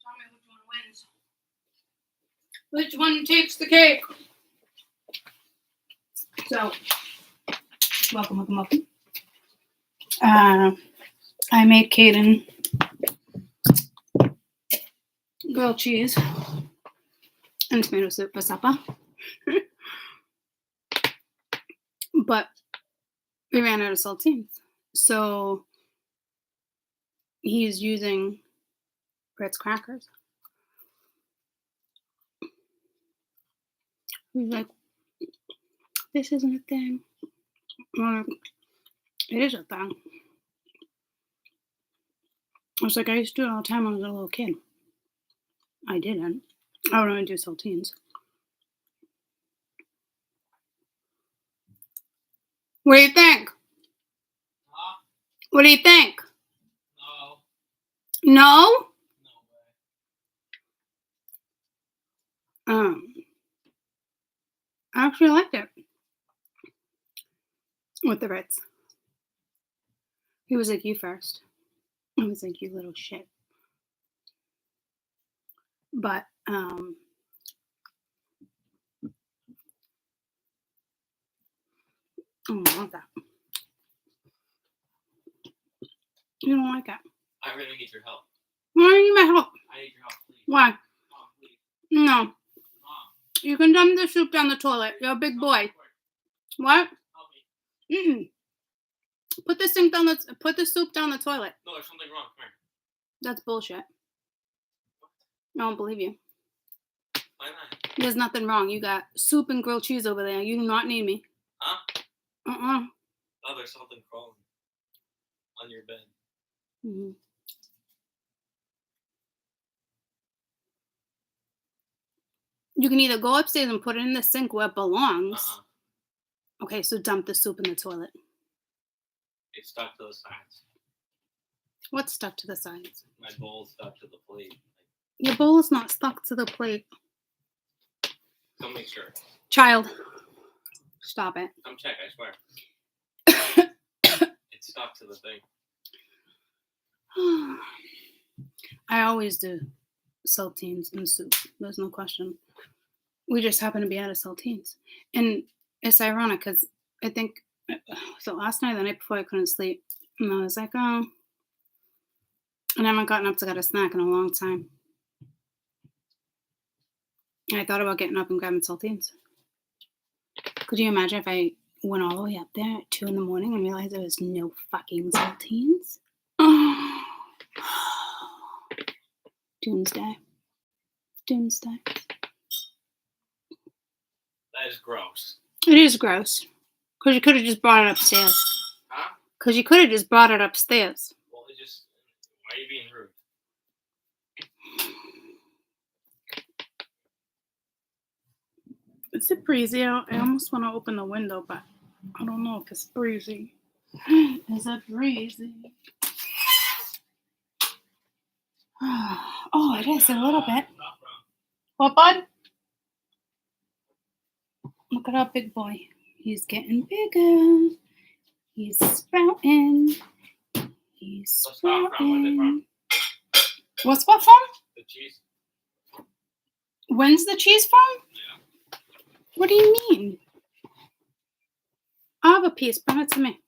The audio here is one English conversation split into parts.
Tell me which one wins. Which one takes the cake? So, welcome. I made Kaden grilled cheese and tomato soup for supper. But we ran out of saltines. So he's using Ritz crackers. He's like, this isn't a thing. It is a thing. I was like, I used to do it all the time when I was a little kid. I didn't. I would only do saltines. What do you think? Huh? What do you think? No. No? No way. I actually liked it. With the Ritz. He was like, you first. I was like, you little shit. But, I don't want that. You don't like it. I really need your help. Why do you need my help? I need your help, please. Why? Mom, please. No. Mom. You can dump the soup down the toilet. You're a big boy. What? Help me. Put the soup down the toilet. No, there's something wrong. Come here. That's bullshit. I don't believe you. Why not? There's nothing wrong. You got soup and grilled cheese over there. You do not need me. Huh? Oh, there's something crawling on your bed. Mm-hmm. You can either go upstairs and put it in the sink where it belongs. Okay, so dump the soup in the toilet. It's stuck to the sides. What's stuck to the sides? My bowl's stuck to the plate. Your bowl is not stuck to the plate. Come make sure. Child, stop it. Come check, I swear. It's stuck to the thing. I always do saltines and soup. There's no question. We just happen to be out of saltines. And it's ironic because I think, so last night, the night before, I couldn't sleep. And I was like, oh. And I haven't gotten up to get a snack in a long time. And I thought about getting up and grabbing saltines. Could you imagine if I went all the way up there at 2 a.m. and realized there was no fucking saltines? Oh. Doomsday. That is gross. It is gross. Because you could have just brought it upstairs. Huh? Because you could have just brought it upstairs. Well, why are you being rude? Is it breezy out? I almost want to open the window, but I don't know if it's breezy. Is it breezy? Oh, it is a little bit. What, bud? Look at our big boy. He's getting bigger. He's sprouting. He's sprouting. What's what from? The cheese. When's the cheese from? Yeah. What do you mean? I have a piece. Bring it to me.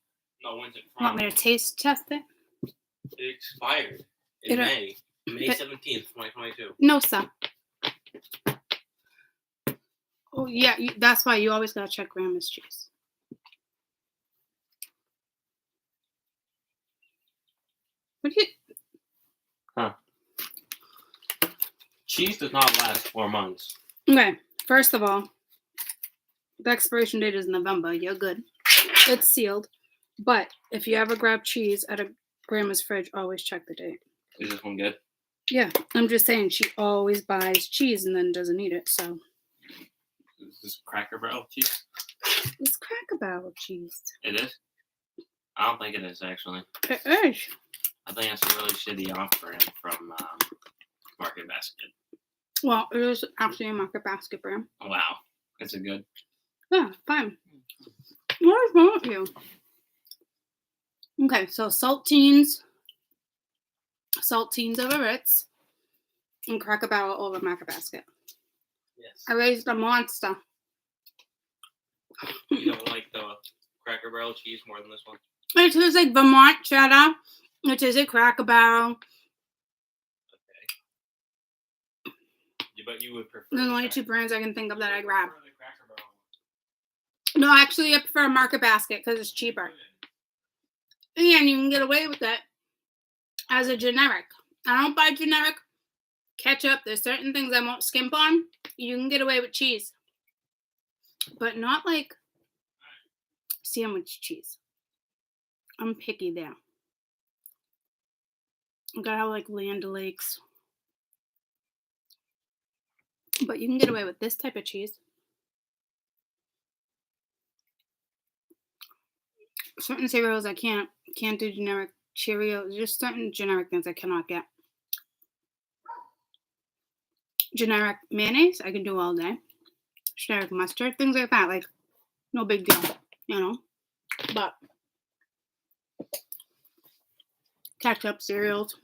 No, when's it from? Want me to taste test it? It expired in May 17th, 2022. No, sir. Oh, yeah, that's why you always gotta check Grandma's cheese. What do you... Huh. Cheese does not last 4 months. Okay, first of all, the expiration date is November. You're good. It's sealed. But if you ever grab cheese at a Grandma's fridge, always check the date. Is this one good? Yeah, I'm just saying she always buys cheese and then doesn't eat it, so... Is this Cracker Barrel cheese? It's Cracker Barrel cheese. It is? I don't think it is, actually. It is. I think it's a really shitty off-brand from Market Basket. Well, it is actually a Market Basket brand. Wow. Is it good? Yeah, fine. What is wrong with you? Okay, so saltines over Ritz. and Cracker Barrel over Market Basket. Yes. I raised a monster. You don't like the Cracker Barrel cheese more than this one? It tastes like Vermont cheddar. It tastes like Cracker Barrel. Okay. Yeah, but you would prefer. There's only 2 brands I can think of that I grab. The Cracker Barrel. No, actually, I prefer Market Basket because it's cheaper. And you can get away with it as a generic. I don't buy generic ketchup. There's certain things I won't skimp on. You can get away with cheese. But not like sandwich cheese. I'm picky there. I gotta have like Land O'Lakes. But you can get away with this type of cheese. Certain cereals I can't do generic Cheerios. Just certain generic things I cannot get. Generic mayonnaise I can do all day. Generic mustard, things like that, like no big deal, you know. But ketchup, cereals.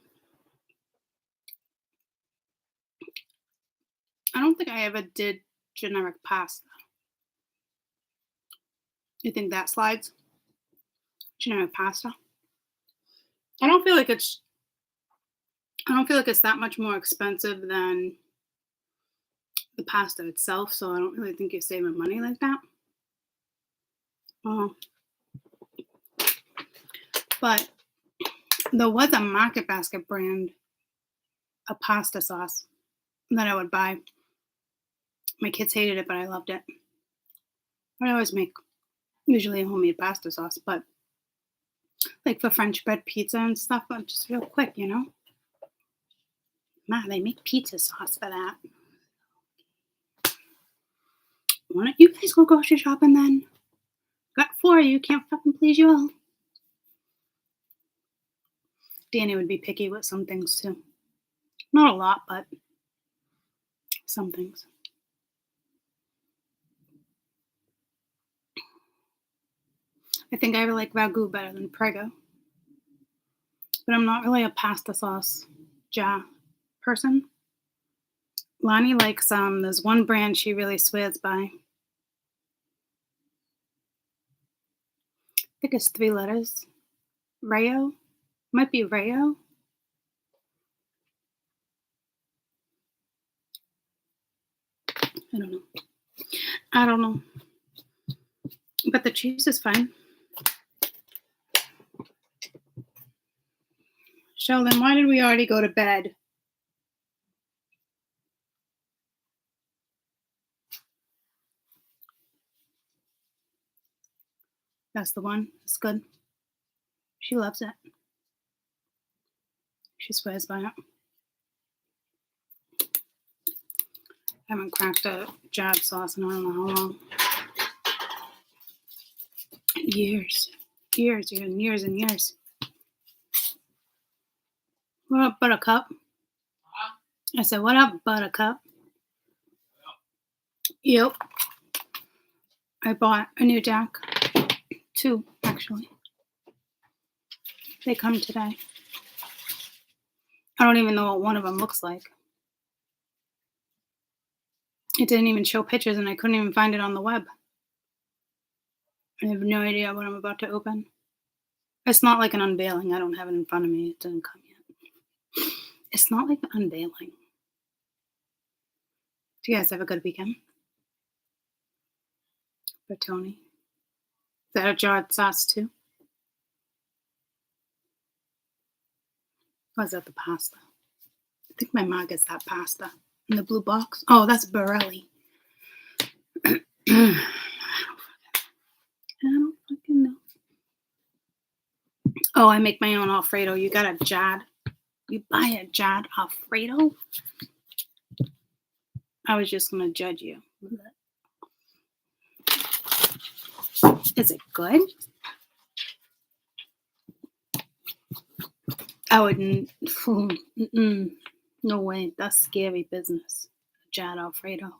I don't think I ever did generic pasta. You think that slides? Generic pasta? I don't feel like it's that much more expensive than the pasta itself, so I don't really think you're saving money like that. But there was a Market Basket brand, a pasta sauce that I would buy. My kids hated it, but I loved it. I always make usually a homemade pasta sauce, but like for French bread pizza and stuff, just real quick, you know. Ma, they make pizza sauce for that. Why don't you guys go grocery shopping then? Got 4 of you, can't fucking please you all. Danny would be picky with some things too. Not a lot, but some things. I think I like ragu better than Prego. But I'm not really a pasta sauce person. Lonnie likes there's one brand she really swears by. I think it's 3 letters. Rayo? Might be Rayo. I don't know. But the cheese is fine. Sheldon, why did we already go to bed? That's the one. It's good. She loves it. She swears by it. I haven't cracked a jarred sauce in I don't know how long. Years and years. What up, Buttercup? I said, what up, Buttercup? Yep. I bought a new deck. 2, actually. They come today. I don't even know what one of them looks like. It didn't even show pictures and I couldn't even find it on the web. I have no idea what I'm about to open. It's not like an unveiling. I don't have it in front of me. It didn't come yet. It's not like an unveiling. Do you guys have a good weekend? For Tony. Is that a jarred sauce too? Or is that the pasta? I think my mom gets that pasta in the blue box. Oh, that's Borelli. I don't fucking know. Oh, I make my own Alfredo. You got a jarred? You buy a jarred Alfredo? I was just going to judge you. Is it good? I wouldn't. No way. That's scary business. Jarred Alfredo.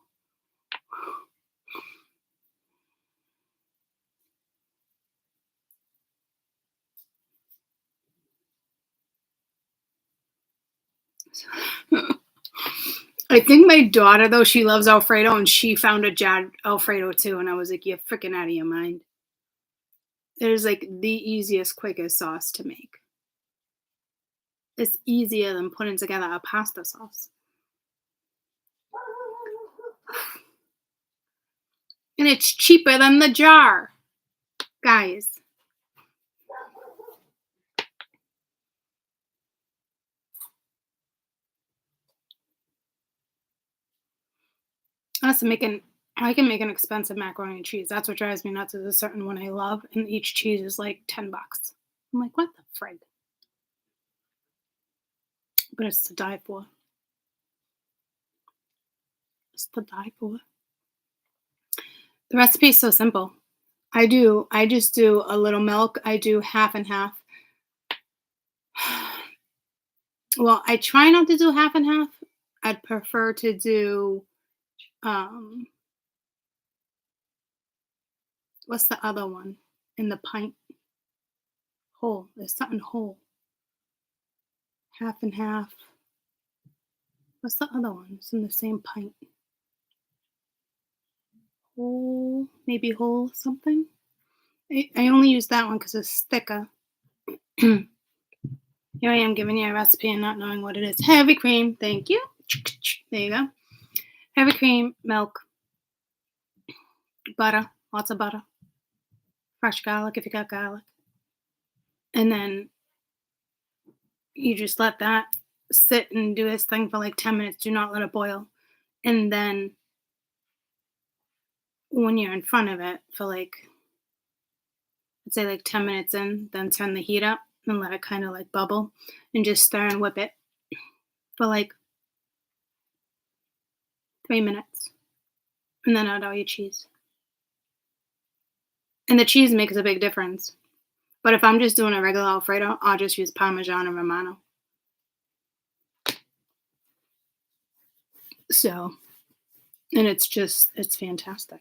I think my daughter, though, she loves Alfredo, and she found a Jad Alfredo too, and I was like, "You're freaking out of your mind." It is like the easiest, quickest sauce to make. It's easier than putting together a pasta sauce. And it's cheaper than the jar, guys. Us making I can make an expensive macaroni and cheese. That's what drives me nuts. Is a certain one I love, and each cheese is like $10. I'm like, what the frig? But it's to die for. It's to die for. The recipe is so simple. I just do a little milk. I do half and half. Well, I try not to do half and half. I'd prefer to do um what's the other one in the pint? Whole. There's something whole. Half and half. What's the other one? It's in the same pint. Whole, maybe whole something. I only use that one because it's thicker. Here I am giving you a recipe and not knowing what it is. Heavy cream, thank you. There you go. Heavy cream, milk, butter, lots of butter, fresh garlic if you got garlic. And then you just let that sit and do this thing for like 10 minutes. Do not let it boil. And then when you're in front of it for like, let's say like 10 minutes in, then turn the heat up and let it kind of like bubble and just stir and whip it for like 3 minutes. And then add all your cheese. And the cheese makes a big difference. But if I'm just doing a regular Alfredo, I'll just use Parmesan and Romano. So, and it's fantastic.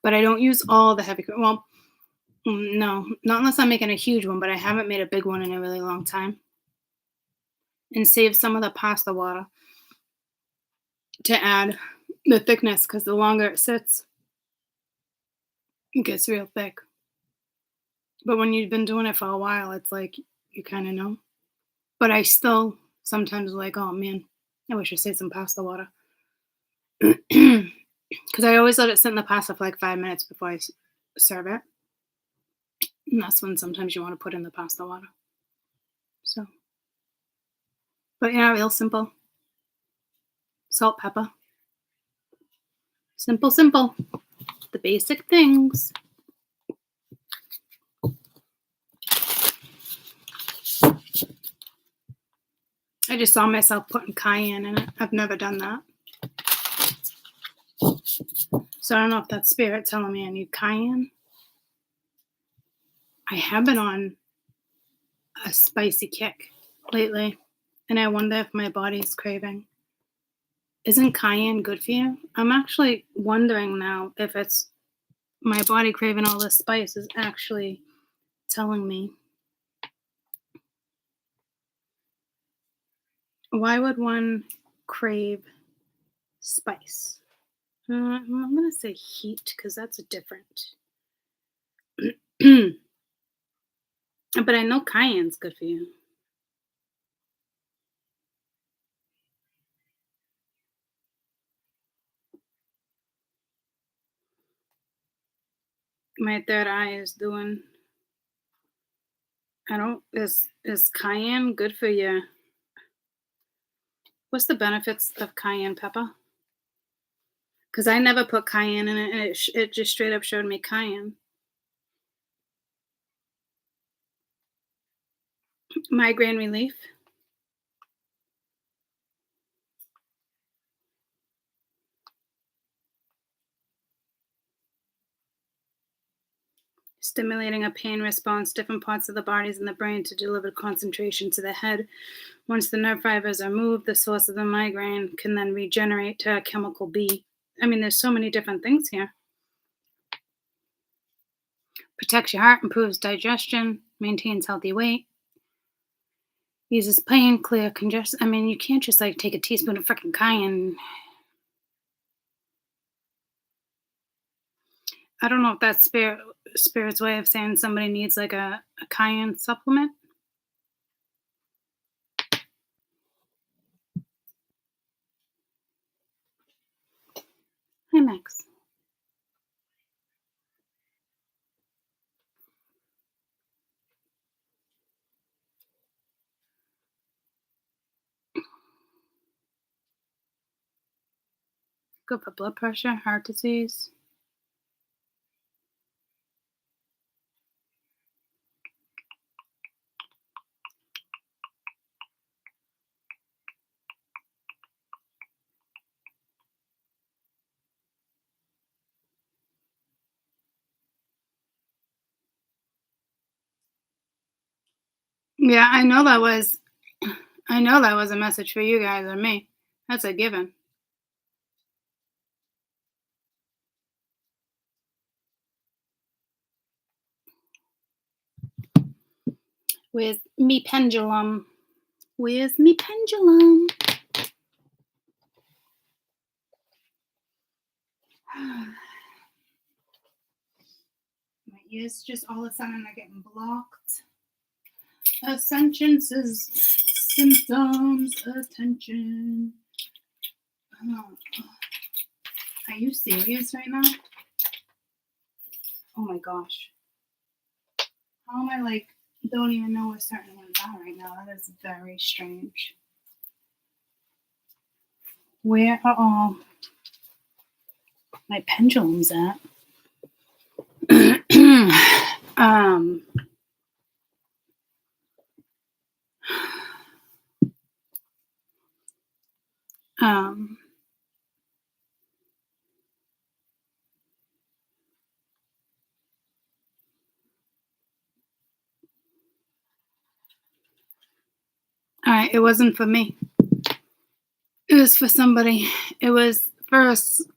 But I don't use all the heavy cream. Well, no, not unless I'm making a huge one, but I haven't made a big one in a really long time. And save some of the pasta water to add the thickness because the longer it sits, it gets real thick. But when you've been doing it for a while, it's like you kind of know. But I still sometimes like, oh man, I wish I saved some pasta water. Because I always let it sit in the pasta for like 5 minutes before I serve it. And that's when sometimes you want to put in the pasta water. So, but yeah, real simple. Salt, pepper. Simple, simple. The basic things. I just saw myself putting cayenne in it. I've never done that. So I don't know if that's spirit telling me I need cayenne. I have been on a spicy kick lately, and I wonder if my body's craving. Isn't cayenne good for you? I'm actually wondering now if it's my body craving all this spice is actually telling me. Why would one crave spice? I'm going to say heat because that's different. But I know cayenne's good for you. My third eye is doing. I don't. Is cayenne good for you? What's the benefits of cayenne pepper? Because I never put cayenne in it, and it just straight up showed me cayenne. Migraine relief. Stimulating a pain response, different parts of the bodies and the brain to deliver concentration to the head. Once the nerve fibers are moved, the source of the migraine can then regenerate to a chemical B. I mean, there's so many different things here. protects your heart, improves digestion, maintains healthy weight, eases pain, clear congestion. I mean, you can't just like take a teaspoon of freaking cayenne. I don't know if that's spirit's way of saying somebody needs like a cayenne supplement. Hi, Max. Good for blood pressure, heart disease. Yeah, I know that was a message for you guys or me. That's a given. Where's me pendulum? Where's me pendulum? My ears just all of a sudden are getting blocked. Ascension says symptoms, attention. Oh. Are you serious right now? Oh my gosh. How am I like, don't even know where certain ones are right now? That is very strange. Where are all my pendulums at? um, um, all right, it wasn't for me. It was for somebody. It was for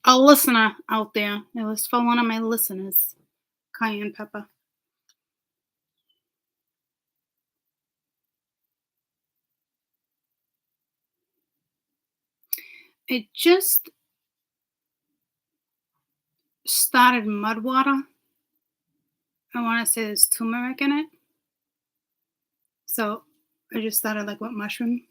a listener out there. It was for one of my listeners. Cayenne pepper. It just started mud water. I want to say there's turmeric in it. So I just started like what mushrooms.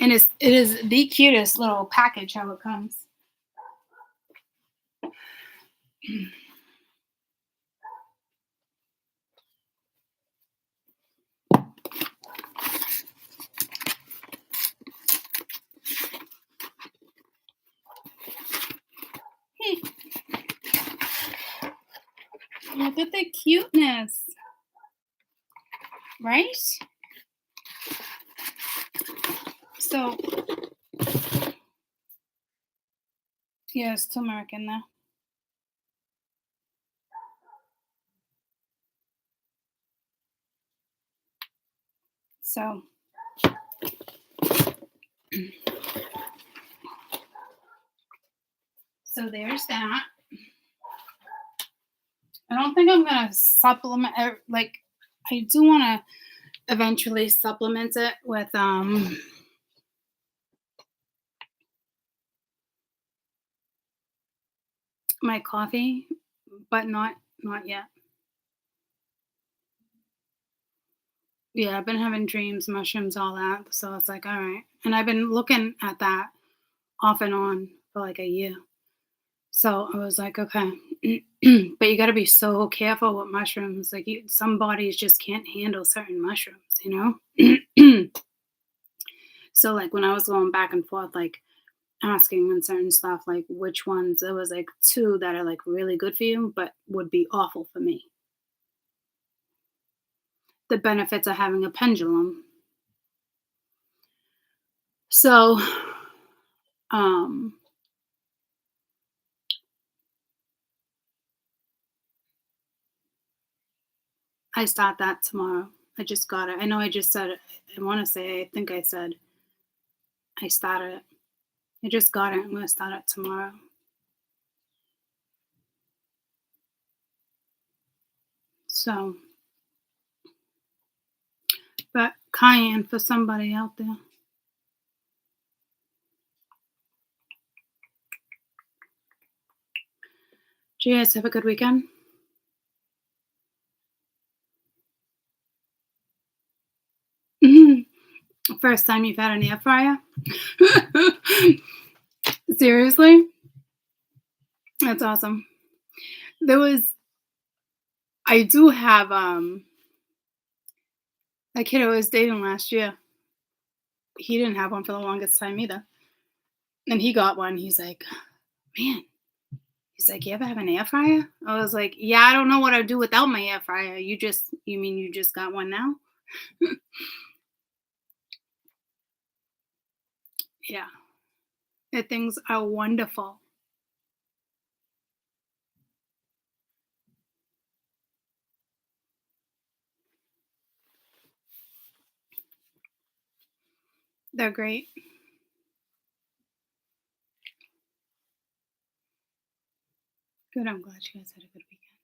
And it is the cutest little package how it comes. Hey, look at the cuteness, right? So, yeah, it's turmeric in there. So, there's that. I don't think I'm gonna supplement. Like, I do want to eventually supplement it with my coffee, but not yet. Yeah, I've been having dreams, mushrooms, all that. So it's like, all right. And I've been looking at that off and on for like a year. So I was like, okay. But you got to be so careful with mushrooms. Like, some bodies just can't handle certain mushrooms, you know? So, like, when I was going back and forth, like, asking and certain stuff, like, which ones, there was like 2 that are like really good for you, but would be awful for me. The benefits of having a pendulum. So, I start that tomorrow. I just got it. I know I just said it. I want to say, I think I said I started it. I just got it. I'm going to start it tomorrow. So, but cayenne for somebody out there. Did you guys have a good weekend? First time you've had an air fryer? Seriously? That's awesome. I do have a kid I was dating last year. He didn't have one for the longest time either. And he got one. He's like, man, he's like, you ever have an air fryer? I was like, yeah, I don't know what I'd do without my air fryer. You mean you just got one now? Yeah. The things are wonderful. They're great. Good. I'm glad you guys had a good weekend.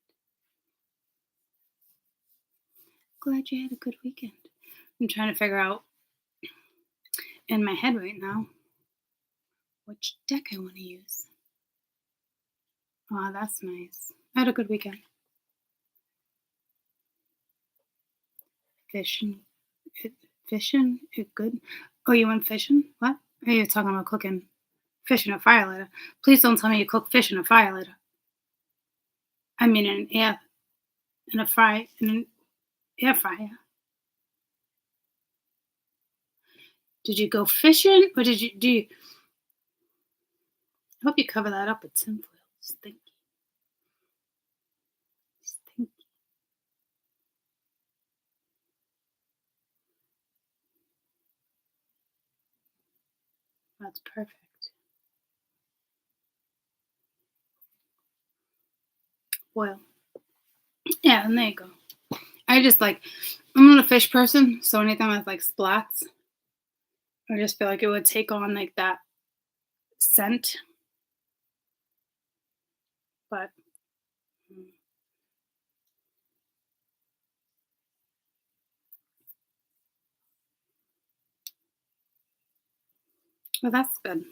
Glad you had a good weekend. I'm trying to figure out in my head right now which deck I want to use. Oh, that's nice. I had a good weekend. Fishing. It good. Oh, you went fishing? What? Are you talking about cooking fish in a fire later? Please don't tell me you cook fish in a fire later. I mean, in an air fryer. Did you go fishing, or did you? I hope you cover that up with tinfoil. Stinky. That's perfect. Well, yeah, and there you go. I'm not a fish person, so anything with like splats, I just feel like it would take on like that scent. But well, that's good.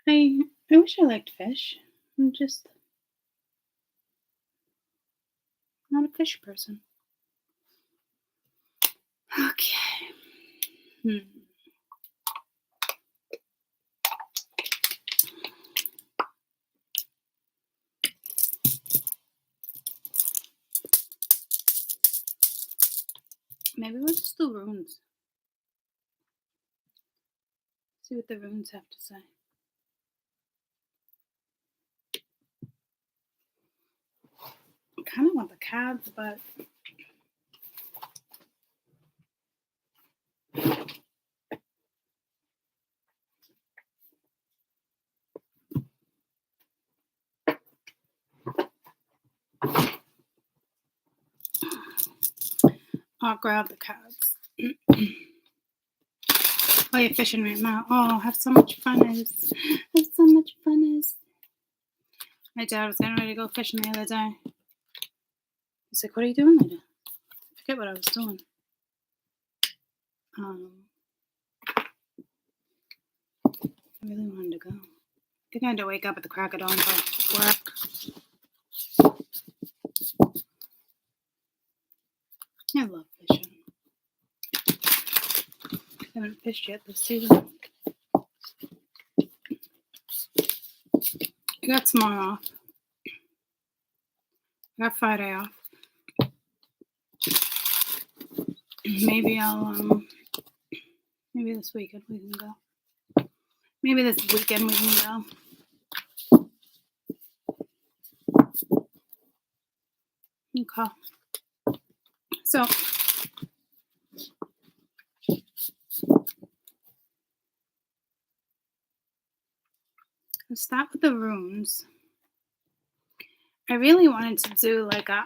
I wish I liked fish. I'm just not a fish person. Okay. Maybe we'll just do runes. See what the runes have to say. I kind of want the cards, but I'll grab the cards. Oh, you're fishing right now. Oh, have so much fun. Have so much fun. My dad was getting ready to go fishing the other day. He's like, what are you doing later? I forget what I was doing. I really wanted to go. I think I had to wake up at the crack of dawn for work. I love fishing. I haven't fished yet this season. I got tomorrow off. I got Friday off. Maybe maybe this weekend we can go. Maybe this weekend we can go. Okay. So let's start with the runes. I really wanted to do like a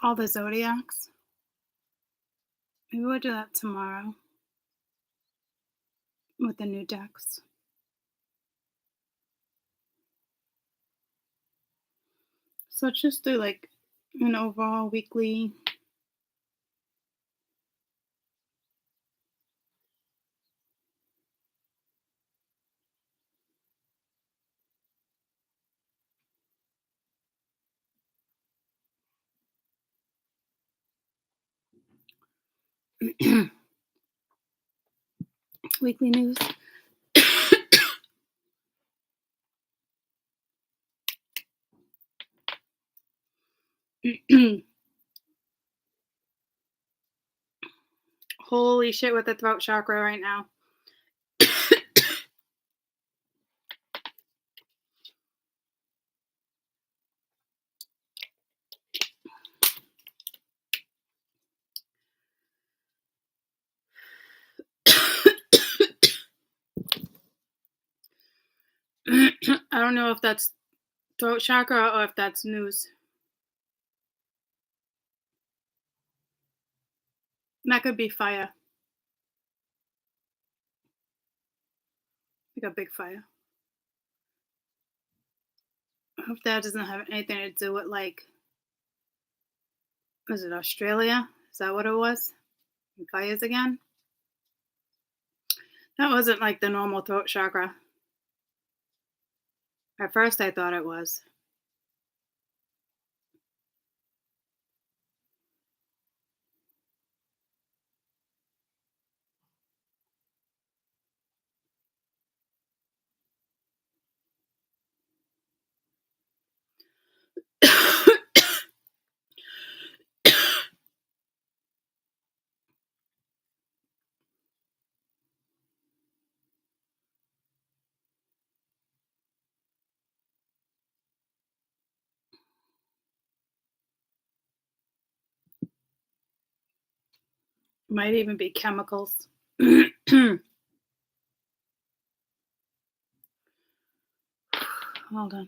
all the zodiacs. Maybe we'll do that tomorrow. with the new decks. So let's just do like an overall weekly. Weekly news. Holy shit with the throat chakra right now. I don't know if that's throat chakra or if that's news. That could be fire. Like a big fire. I hope that doesn't have anything to do with, like, was it Australia? Is that what it was? Fires again? That wasn't like the normal throat chakra. At first I thought it was. Might even be chemicals. Hold on.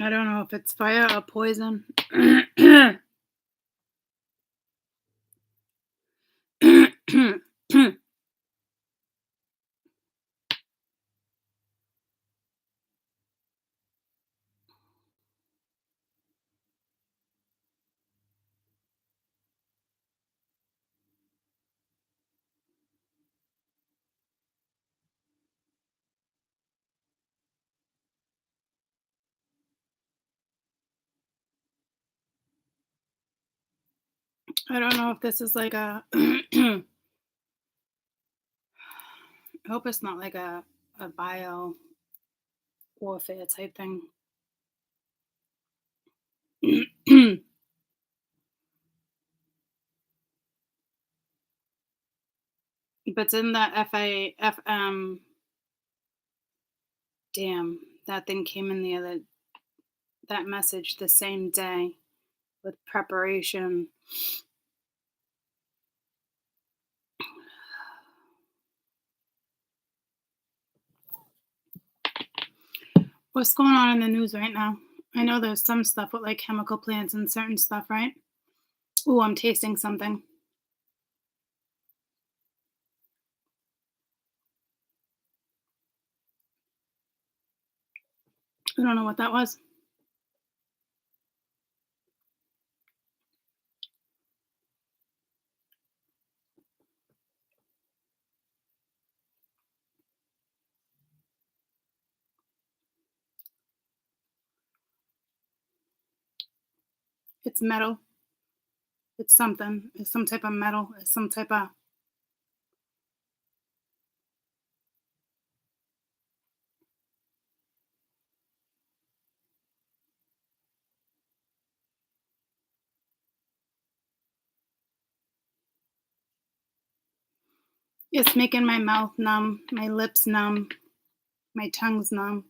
I don't know if it's fire or poison. I don't know if this is like a I hope it's not like a bio warfare type thing. But it's in the FM. Damn, that thing came in that message the same day with preparation. What's going on in the news right now? I know there's some stuff with like chemical plants and certain stuff, right? Oh, I'm tasting something. I don't know what that was. It's metal. It's something. It's some type of metal. It's some type of. It's making my mouth numb, my lips numb, my tongue's numb.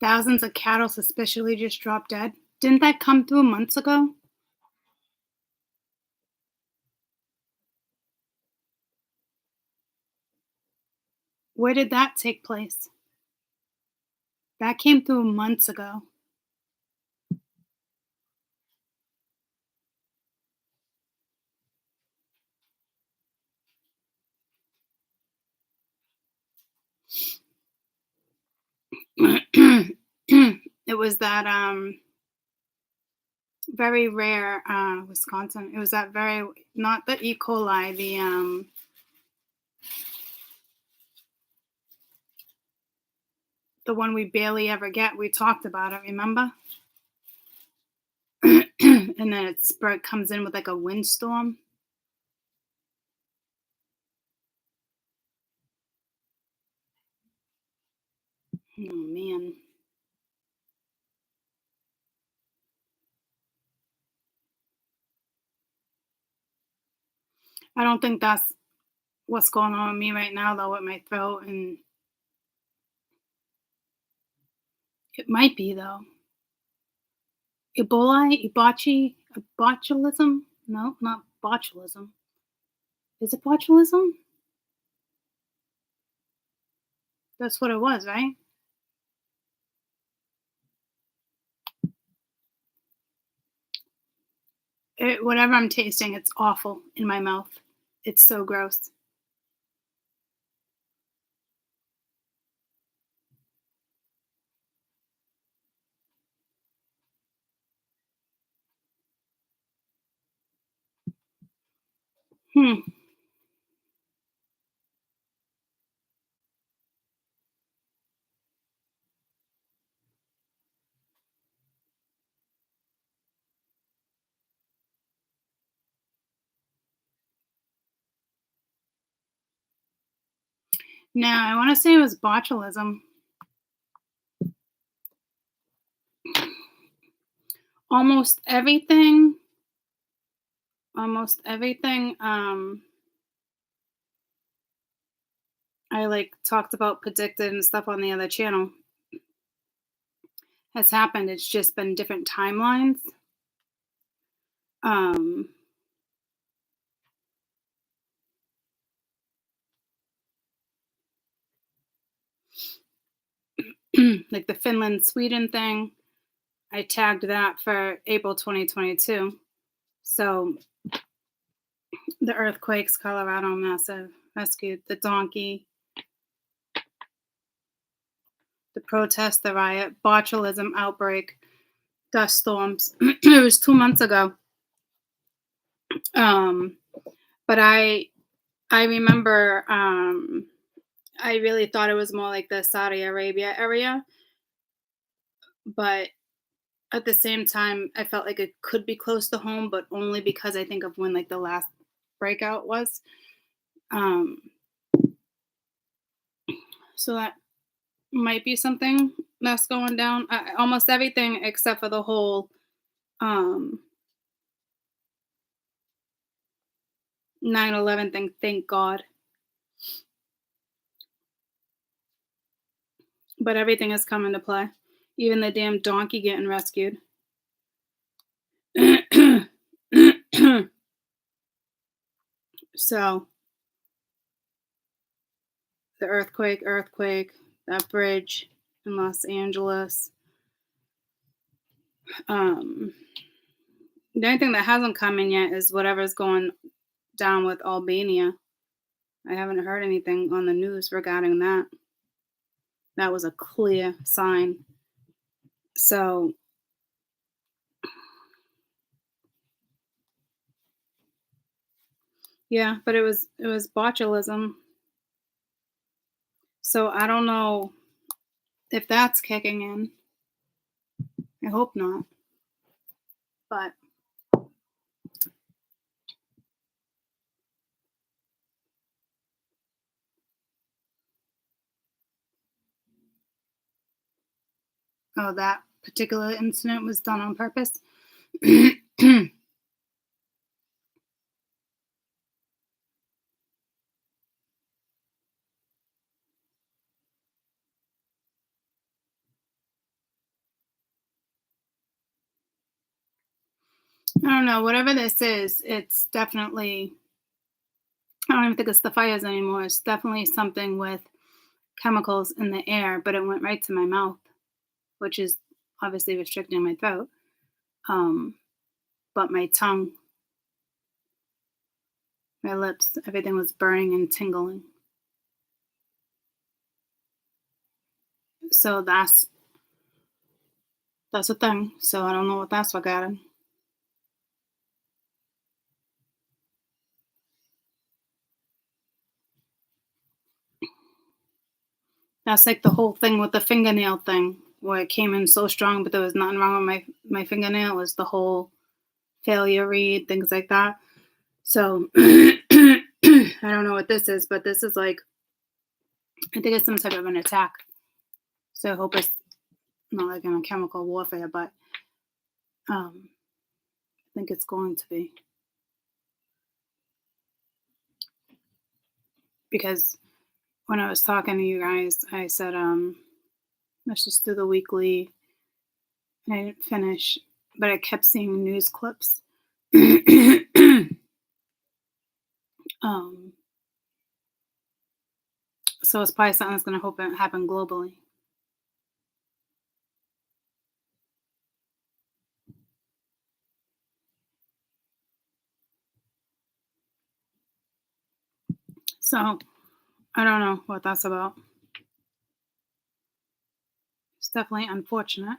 Thousands of cattle suspiciously just dropped dead. Didn't that come through months ago? Where did that take place? That came through months ago. It was that very rare Wisconsin. It was that very not the E. coli, the one we barely ever get. We talked about it, remember? And then it spread comes in with like a windstorm. Oh man. I don't think that's what's going on with me right now though with my throat, and it might be though. Ebola, botulism? No, not botulism. Is it botulism? That's what it was, right? Whatever I'm tasting, it's awful in my mouth. It's so gross. Hmm. Now, I want to say it was botulism. Almost everything, almost everything I like talked about predicted and stuff on the other channel has happened. It's just been different timelines. Um like the Finland Sweden thing, I tagged that for April 2022. So the earthquakes, Colorado massive rescue, the donkey, the protest, the riot, botulism outbreak, dust storms. It was 2 months ago. Um, but I remember I really thought it was more like the Saudi Arabia area, but at the same time, I felt like it could be close to home, but only because I think of when like the last breakout was. Um, so that might be something that's going down. Almost everything except for the whole um 9/11 thing. Thank God, but everything has come into play. Even the damn donkey getting rescued. So the earthquake, that bridge in Los Angeles. Um, the only thing that hasn't come in yet is whatever's going down with Albania. I haven't heard anything on the news regarding that. That was a clear sign. So yeah, but it was botulism. So I don't know if that's kicking in. I hope not. But oh, that particular incident was done on purpose. I don't know. Whatever this is, it's definitely, I don't even think it's the fires anymore. It's definitely something with chemicals in the air, but it went right to my mouth, which is obviously restricting my throat. Um, but my tongue, my lips, everything was burning and tingling. So that's a thing. So I don't know what that's regarding. That's like the whole thing with the fingernail thing, where it came in so strong, but there was nothing wrong with my fingernail. It was the whole failure read, things like that. So I don't know what this is, but this is like, I think it's some type of an attack. So I hope it's not like in a chemical warfare, but I think it's going to be, because when I was talking to you guys, I said, let's just do the weekly. And I didn't finish, but I kept seeing news clips. um, so it's probably something that's going to happen globally. So I don't know what that's about. It's definitely unfortunate.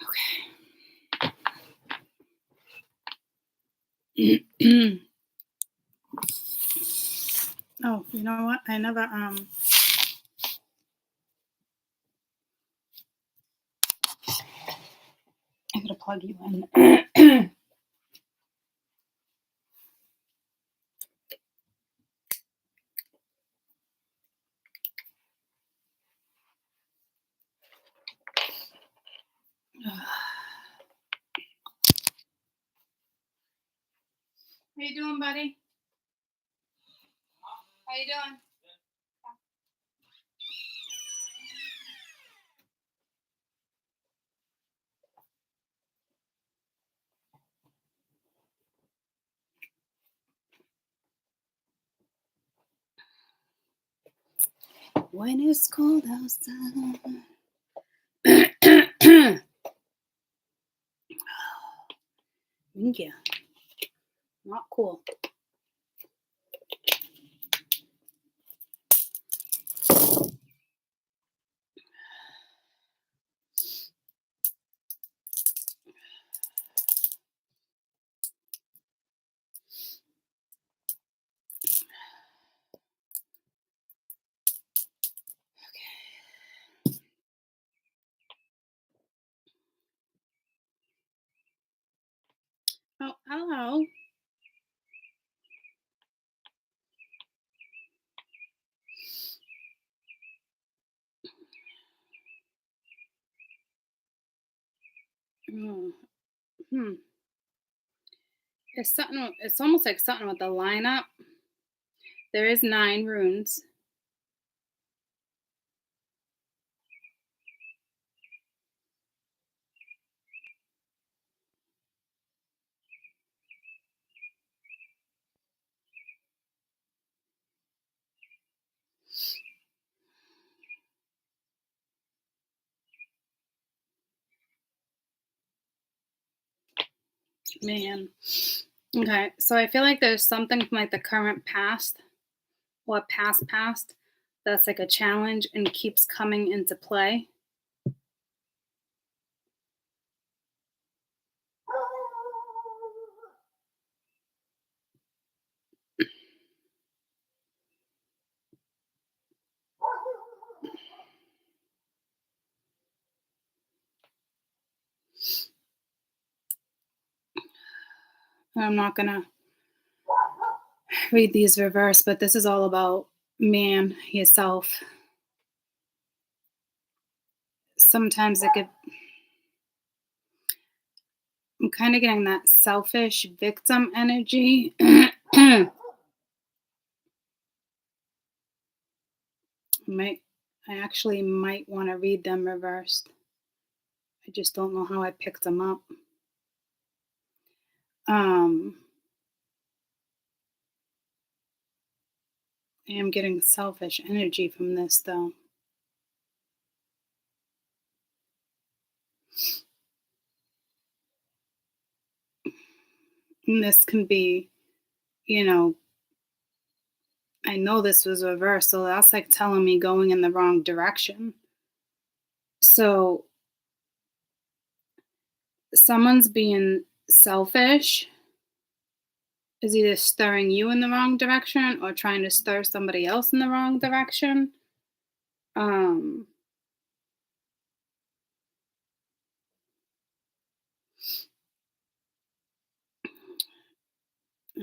Okay. Oh, you know what? I never I gotta plug you in. How you doing, buddy? How you doing? When it's cold outside. Yeah. Not cool. Oh, hello. Oh, It's something. It's almost like something with the lineup. There is 9 runes. Man. Okay, so I feel like there's something from like the current past or past that's like a challenge and keeps coming into play. I'm not going to read these reverse, but this is all about man, yourself. Sometimes it could, I'm kind of getting that selfish victim energy. I actually might want to read them reversed. I just don't know how I picked them up. I am getting selfish energy from this, though. And this can be, I know this was reversed, so that's like telling me going in the wrong direction. So someone's being selfish is either stirring you in the wrong direction or trying to stir somebody else in the wrong direction. And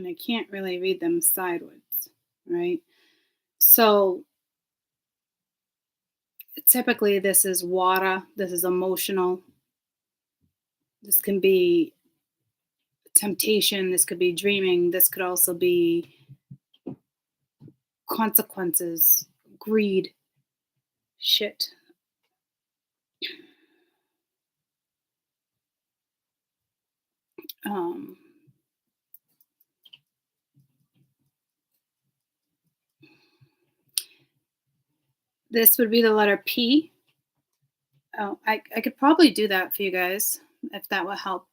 I can't really read them sideways, right? So typically this is water, this is emotional, this can be temptation, this could be dreaming, this could also be consequences, greed, shit. This would be the letter P. Oh, I could probably do that for you guys if that will help.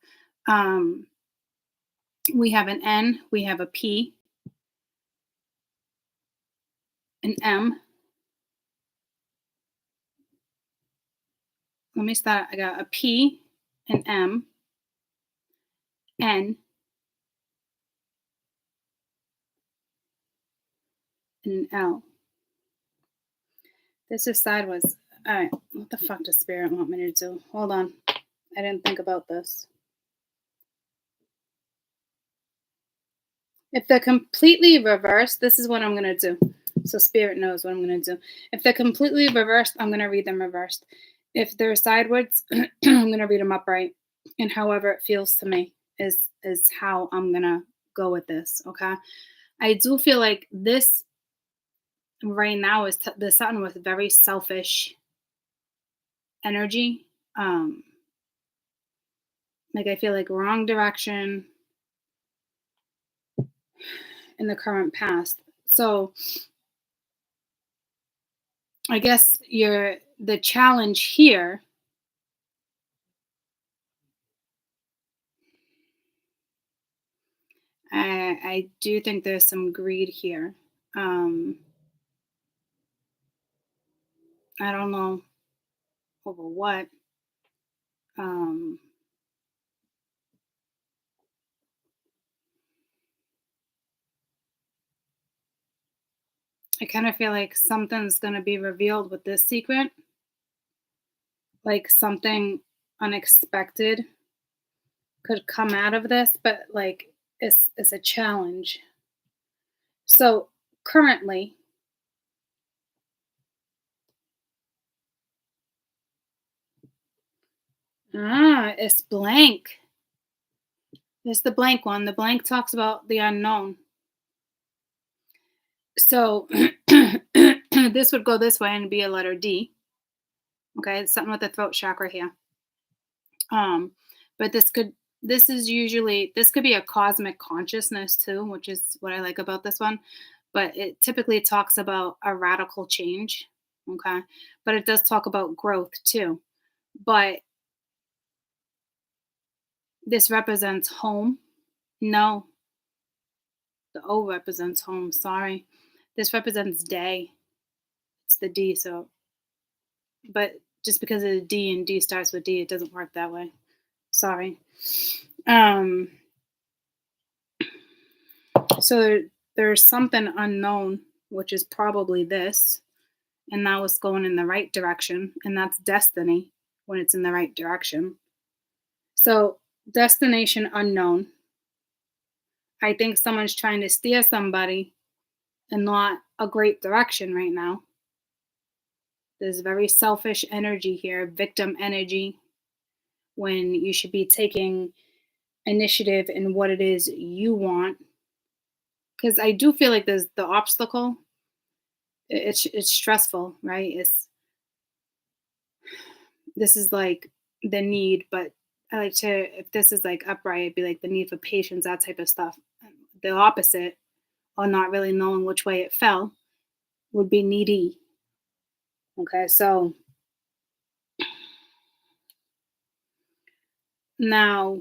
We have an N, we have a P, an M. Let me start. I got a P, an M, N, and an L. This is sideways. All right, what the fuck does Spirit want me to do? Hold on. I didn't think about this. If they're completely reversed, this is what I'm going to do. So Spirit knows what I'm going to do. If they're completely reversed, I'm going to read them reversed. If they're sideways, I'm going to read them upright. And however it feels to me is how I'm going to go with this, okay? I do feel like this right now is the Sun with very selfish energy. Like I feel like wrong direction in the current past. So I guess the challenge here I do think there's some greed here. I don't know over what. I kind of feel like something's going to be revealed with this secret. Like something unexpected could come out of this, but like it's a challenge. So currently, it's blank. It's the blank one. The blank talks about the unknown. So this would go this way and be a letter D. Okay, it's something with the throat chakra here. But this could be a cosmic consciousness too, which is what I like about this one. But it typically talks about a radical change. Okay. But it does talk about growth too. But this represents home. No. The O represents home. Sorry. This represents day. It's the D. So, but just because of the D and D starts with D, it doesn't work that way. Sorry. So there's something unknown, which is probably this. And now it's going in the right direction. And that's destiny when it's in the right direction. So destination unknown. I think someone's trying to steer somebody in not a great direction right now. There's very selfish energy here, victim energy, when you should be taking initiative in what it is you want. Because I do feel like there's the obstacle. It's stressful, right? It's this is like the need, but I like to if this is like upright, it'd be like the need for patience, that type of stuff. The opposite, or not really knowing which way it fell, would be needy. Okay, so now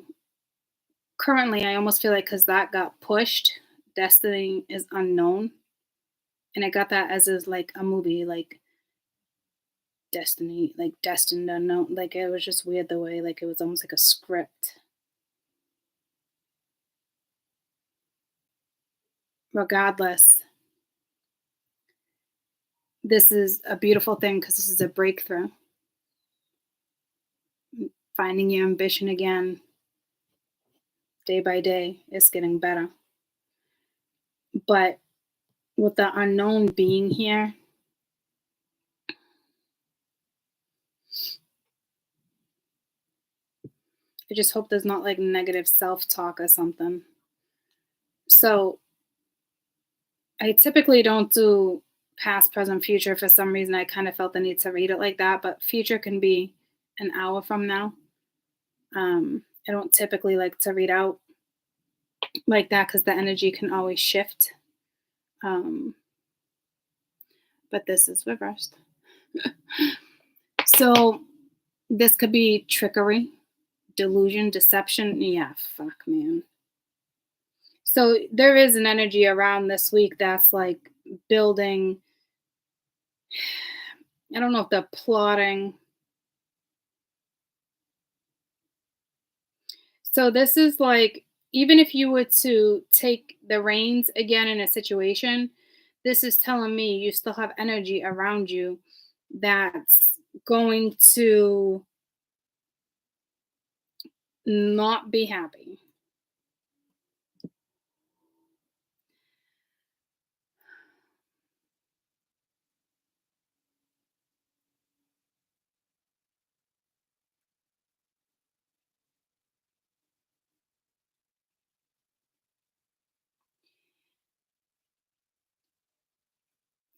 currently I almost feel like because that got pushed, destiny is unknown. And I got that as is like a movie, like Destiny, like Destined Unknown. Like it was just weird the way, like it was almost like a script. Regardless, this is a beautiful thing because this is a breakthrough. Finding your ambition again, day by day, it's getting better. But with the unknown being here, I just hope there's not like negative self talk or something. So I typically don't do past, present, future. For some reason, I kind of felt the need to read it like that, but future can be an hour from now. I don't typically like to read out like that because the energy can always shift. Um, but this is reversed. So this could be trickery, delusion, deception. Yeah, fuck, man. So there is an energy around this week that's like building. I don't know if they're plotting. So this is like, even if you were to take the reins again in a situation, this is telling me you still have energy around you that's going to not be happy.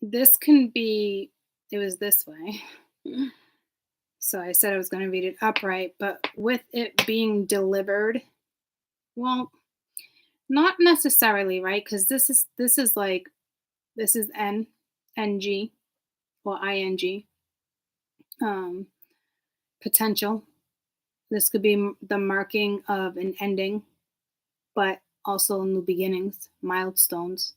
This can be, it was this way. So I said I was going to read it upright, but with it being delivered, well, not necessarily, right? Because this is like this is NG or ING, um, potential. This could be the marking of an ending, but also new beginnings, milestones.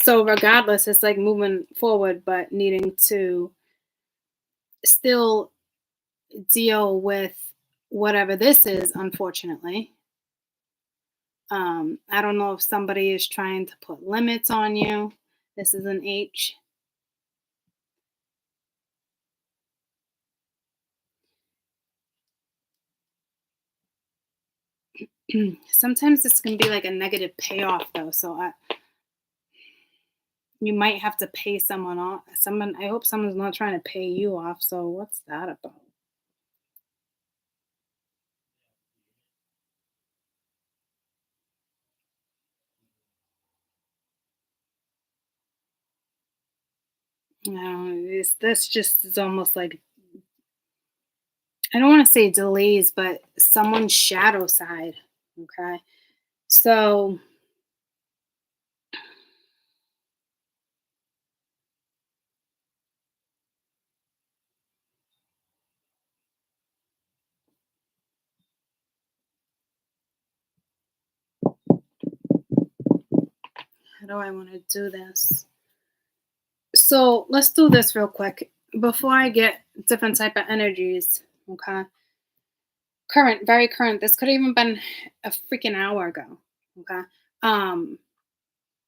So regardless, it's like moving forward, but needing to still deal with whatever this is, unfortunately. I don't know if somebody is trying to put limits on you. This is an H. Sometimes this can be like a negative payoff, though. So you might have to pay someone off. Someone. I hope someone's not trying to pay you off. So what's that about? This just is almost like, I don't want to say delays, but someone's shadow side. Okay. So how do I want to do this? So let's do this real quick before I get different type of energies. Okay. Current, very current. This could have even been a freaking hour ago. Okay. Um,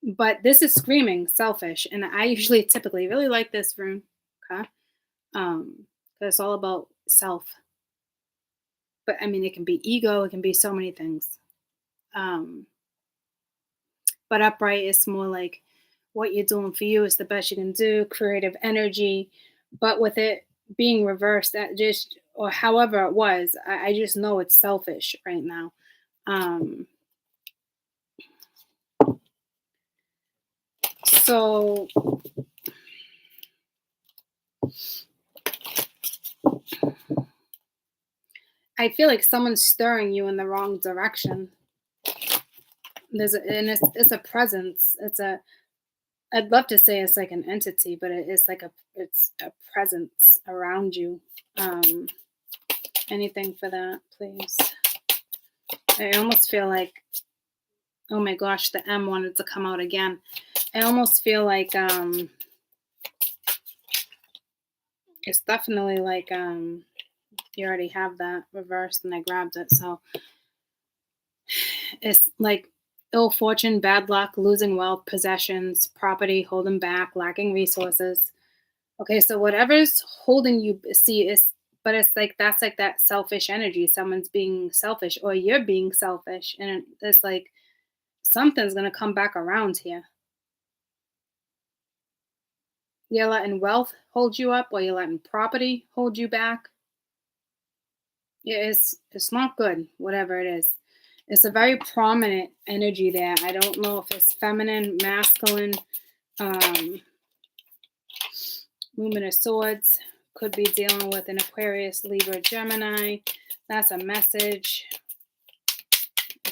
But this is screaming selfish, and I usually typically really like this room, okay? 'Cause it's all about self. But I mean, it can be ego, it can be so many things. Um, but upright is more like what you're doing for you is the best you can do, creative energy. But with it being reversed, that just or however it was, I just know it's selfish right now. Um, so I feel like someone's stirring you in the wrong direction. And it's a presence. I'd love to say it's like an entity, but it's like it's a presence around you. Um, Anything for that, please. I almost feel like, oh my gosh, the M wanted to come out again. I almost feel like it's definitely like you already have that reversed and I grabbed it. So it's like ill fortune, bad luck, losing wealth, possessions, property, holding back, lacking resources. Okay, so whatever's holding you, see, is, but it's like that's like that selfish energy. Someone's being selfish, or you're being selfish, and it's like something's gonna come back around here. You're letting wealth hold you up, or you're letting property hold you back. Yeah, it's not good. Whatever it is, it's a very prominent energy there. I don't know if it's feminine, masculine. Um, Woman of Swords could be dealing with an Aquarius, Libra, Gemini. That's a message.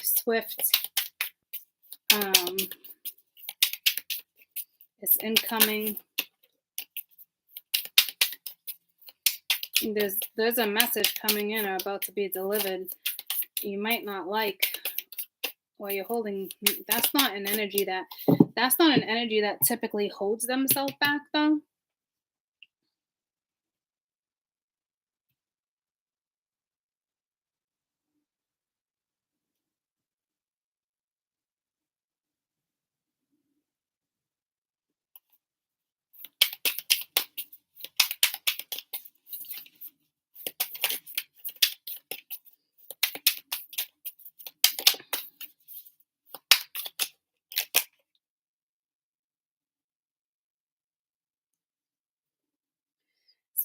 Swift. It's incoming. There's a message coming in or about to be delivered. You might not like, or you're holding. That's not an energy that typically holds themselves back though.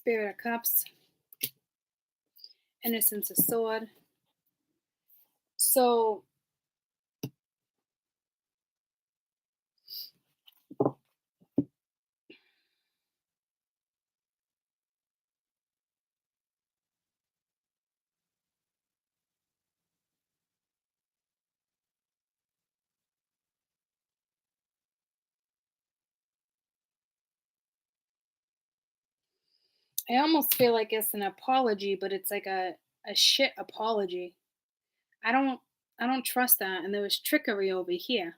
Spirit of Cups, Innocence of Sword. So I almost feel like it's an apology, but it's like a shit apology. I don't I don't trust that, and there was trickery over here.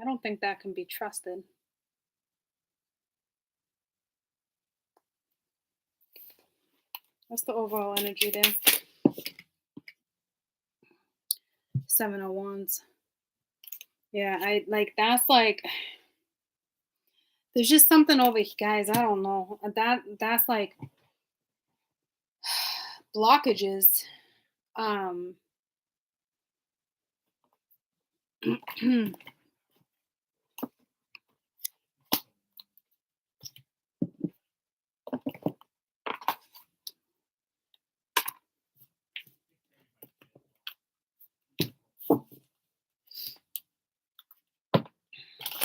I don't think that can be trusted. What's the overall energy there? Seven of Wands. Yeah, I like that's like there's just something over here, guys. I don't know. That's like blockages. Um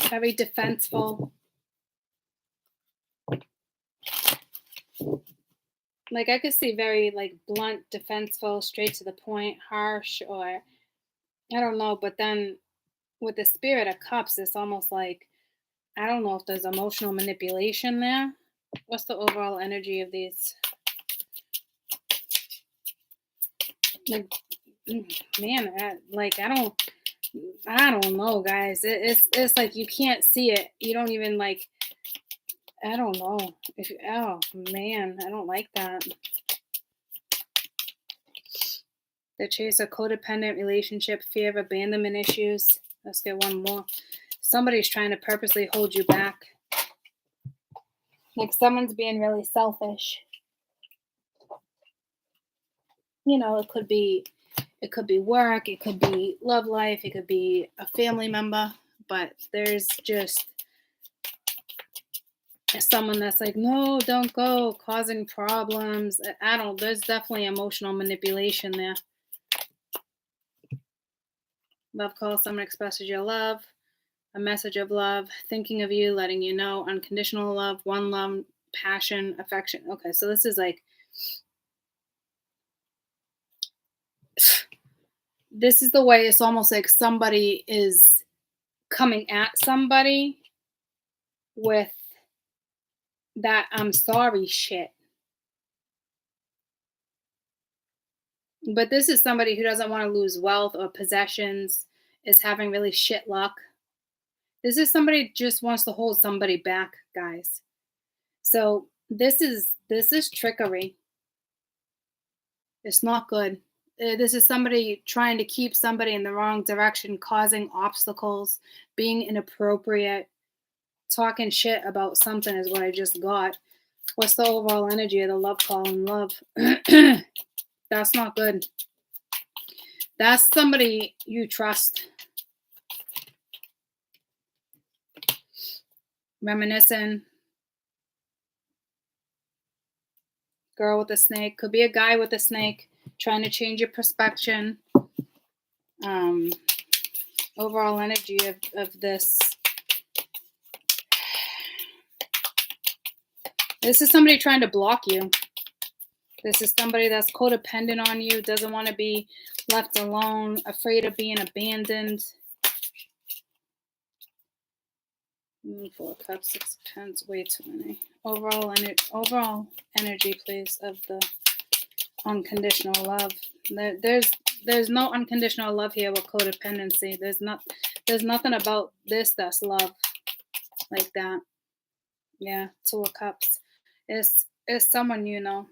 very defenseful. Like I could see very like blunt, defenseful, straight to the point, harsh, or I don't know. But then with the Spirit of Cups, it's almost like I don't know if there's emotional manipulation there. What's the overall energy of these? Like, man, like I don't know, guys. It's like you can't see it. You don't even like. I don't know if. Oh man, I don't like that. The chase of codependent relationship, fear of abandonment issues. Let's get one more. Somebody's trying to purposely hold you back. Like someone's being really selfish. You know, it could be work, it could be love life, it could be a family member, but there's just someone that's like, no, don't go, causing problems. There's definitely emotional manipulation there. Love call, someone expresses your love, a message of love, thinking of you, letting you know, unconditional love, one love, passion, affection. Okay, so this is like, this is the way it's almost like somebody is coming at somebody with that I'm sorry shit. But this is somebody who doesn't want to lose wealth or possessions, is having really shit luck. This is somebody who just wants to hold somebody back, guys. So this is trickery. It's not good. This is somebody trying to keep somebody in the wrong direction, causing obstacles, being inappropriate, talking shit about something is what I just got. What's the overall energy of the love call and love? That's not good. That's somebody you trust. Reminiscing. Girl with a snake. Could be a guy with a snake trying to change your perspective. Overall energy of this. This is somebody trying to block you. This is somebody that's codependent on you, doesn't want to be left alone, afraid of being abandoned. 4 cups, 6 of Pentacles, way too many. Overall energy, please, of the unconditional love. There's no unconditional love here with codependency. There's nothing about this that's love like that. Yeah, 2 of Cups. It's someone you know.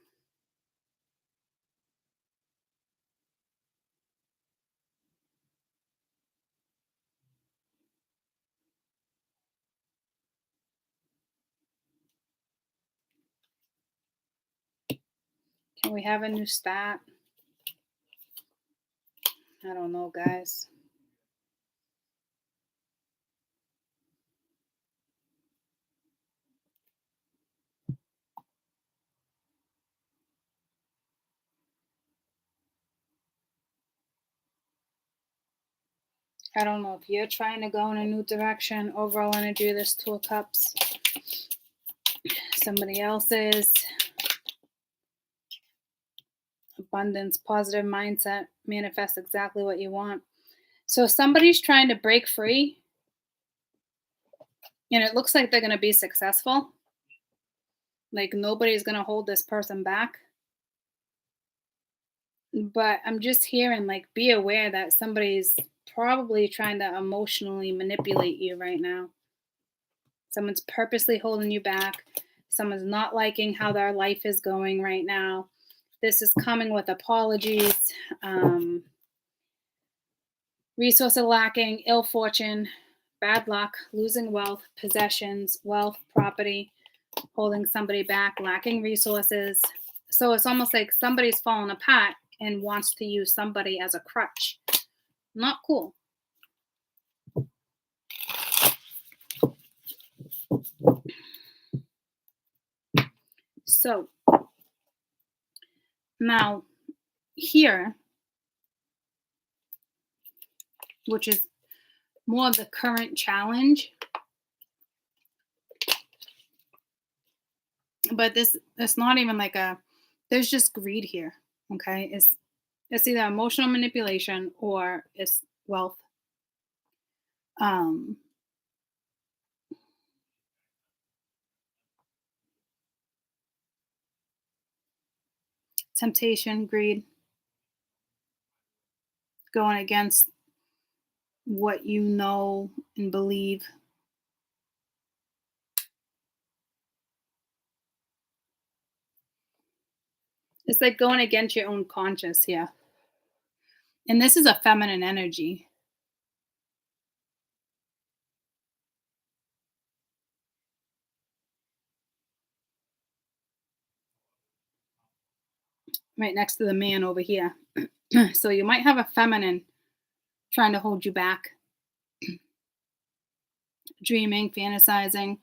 Can we have a new stat? I don't know, guys. I don't know if you're trying to go in a new direction. Overall energy, this 2 of Cups. Somebody else's. Abundance, positive mindset, manifest exactly what you want. So somebody's trying to break free, and it looks like they're going to be successful. Like nobody's going to hold this person back. But I'm just hearing, like, be aware that somebody's probably trying to emotionally manipulate you right now. Someone's purposely holding you back. Someone's not liking how their life is going right now. This is coming with apologies, resources lacking, ill fortune, bad luck, losing wealth, possessions, wealth, property, holding somebody back, lacking resources. So it's almost like somebody's falling apart and wants to use somebody as a crutch. Not cool. So now here, which is more of the current challenge, but it's not even like there's just greed here. Okay, it's either emotional manipulation or it's wealth. Temptation, greed, going against what you know and believe. It's like going against your own conscience here. And this is a feminine energy. Right next to the man over here. So you might have a feminine trying to hold you back, dreaming, fantasizing,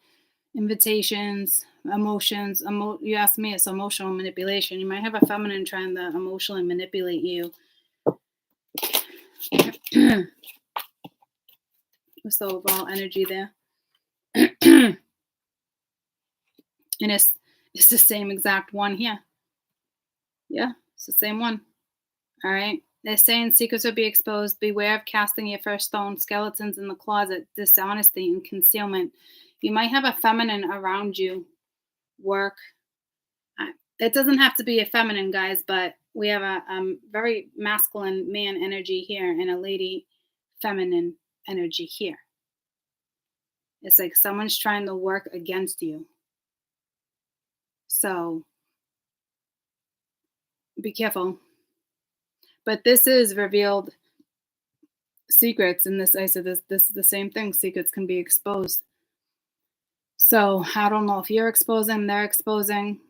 invitations, emotions. You asked me, it's emotional manipulation. You might have a feminine trying to emotionally manipulate you. What's the overall energy there? And it's the same exact one here. Yeah, it's the same one. All right. They're saying secrets will be exposed. Beware of casting your first stone. Skeletons in the closet. Dishonesty and concealment. You might have a feminine around you. Work. It doesn't have to be a feminine, guys, but we have a very masculine man energy here and a lady feminine energy here. It's like someone's trying to work against you. So be careful. But this is revealed secrets, and this I said this is the same thing. Secrets can be exposed. So I don't know if you're exposing, they're exposing,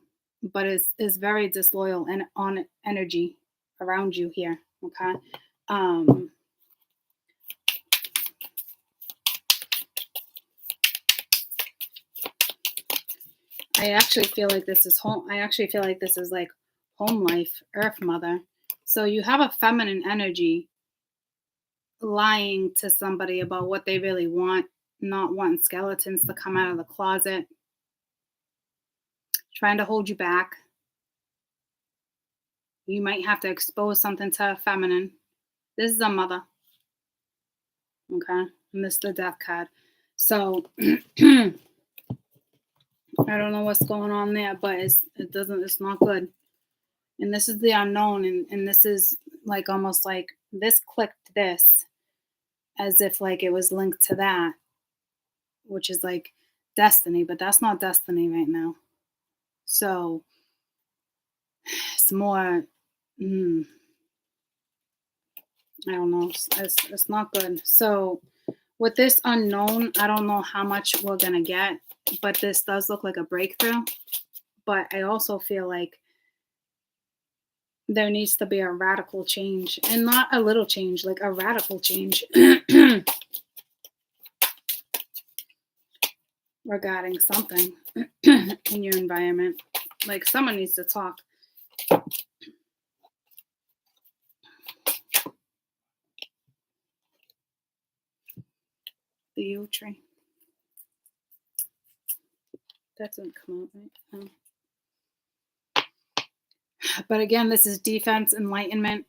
but it's very disloyal and on energy around you here. Okay. I actually feel like this is home. I actually feel like this is like home life, Earth Mother. So you have a feminine energy lying to somebody about what they really want, not wanting skeletons to come out of the closet, trying to hold you back. You might have to expose something to a feminine. This is a mother. Okay. And this is the death card. So I don't know what's going on there, but it's not good. And this is the unknown, and this is like almost like this clicked this as if like it was linked to that, which is like destiny, but that's not destiny right now. So it's more I don't know. It's not good. So with this unknown, I don't know how much we're gonna get, but this does look like a breakthrough. But I also feel like there needs to be a radical change, and not a little change, like a radical change regarding something in your environment. Like someone needs to talk. The yew tree. That didn't come out right. But again, this is defense, enlightenment,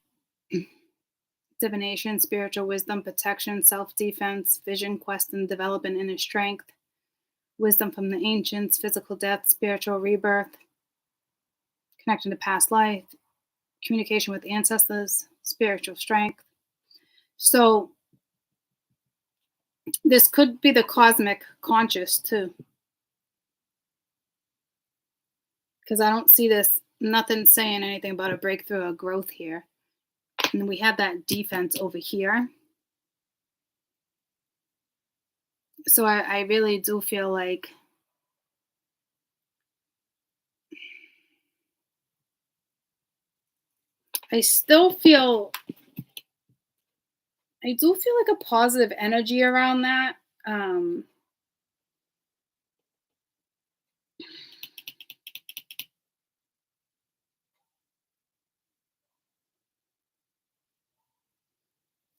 divination, spiritual wisdom, protection, self-defense, vision, quest, and development, inner strength, wisdom from the ancients, physical death, spiritual rebirth, connection to past life, communication with ancestors, spiritual strength. So this could be the cosmic conscious too. Because I don't see this, nothing saying anything about a breakthrough or growth here. And we have that defense over here. So I really do feel like I do feel like a positive energy around that.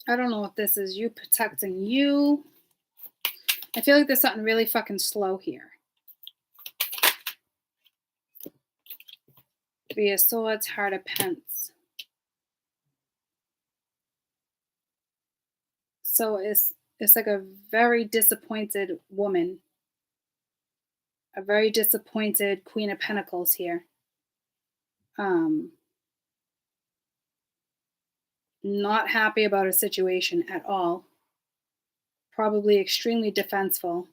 I don't know if this is you protecting you. I feel like there's something really fucking slow here. Three of Swords, Heart of Pence. So it's like a very disappointed woman. A very disappointed Queen of Pentacles here. Not happy about a situation at all. Probably extremely defenseful.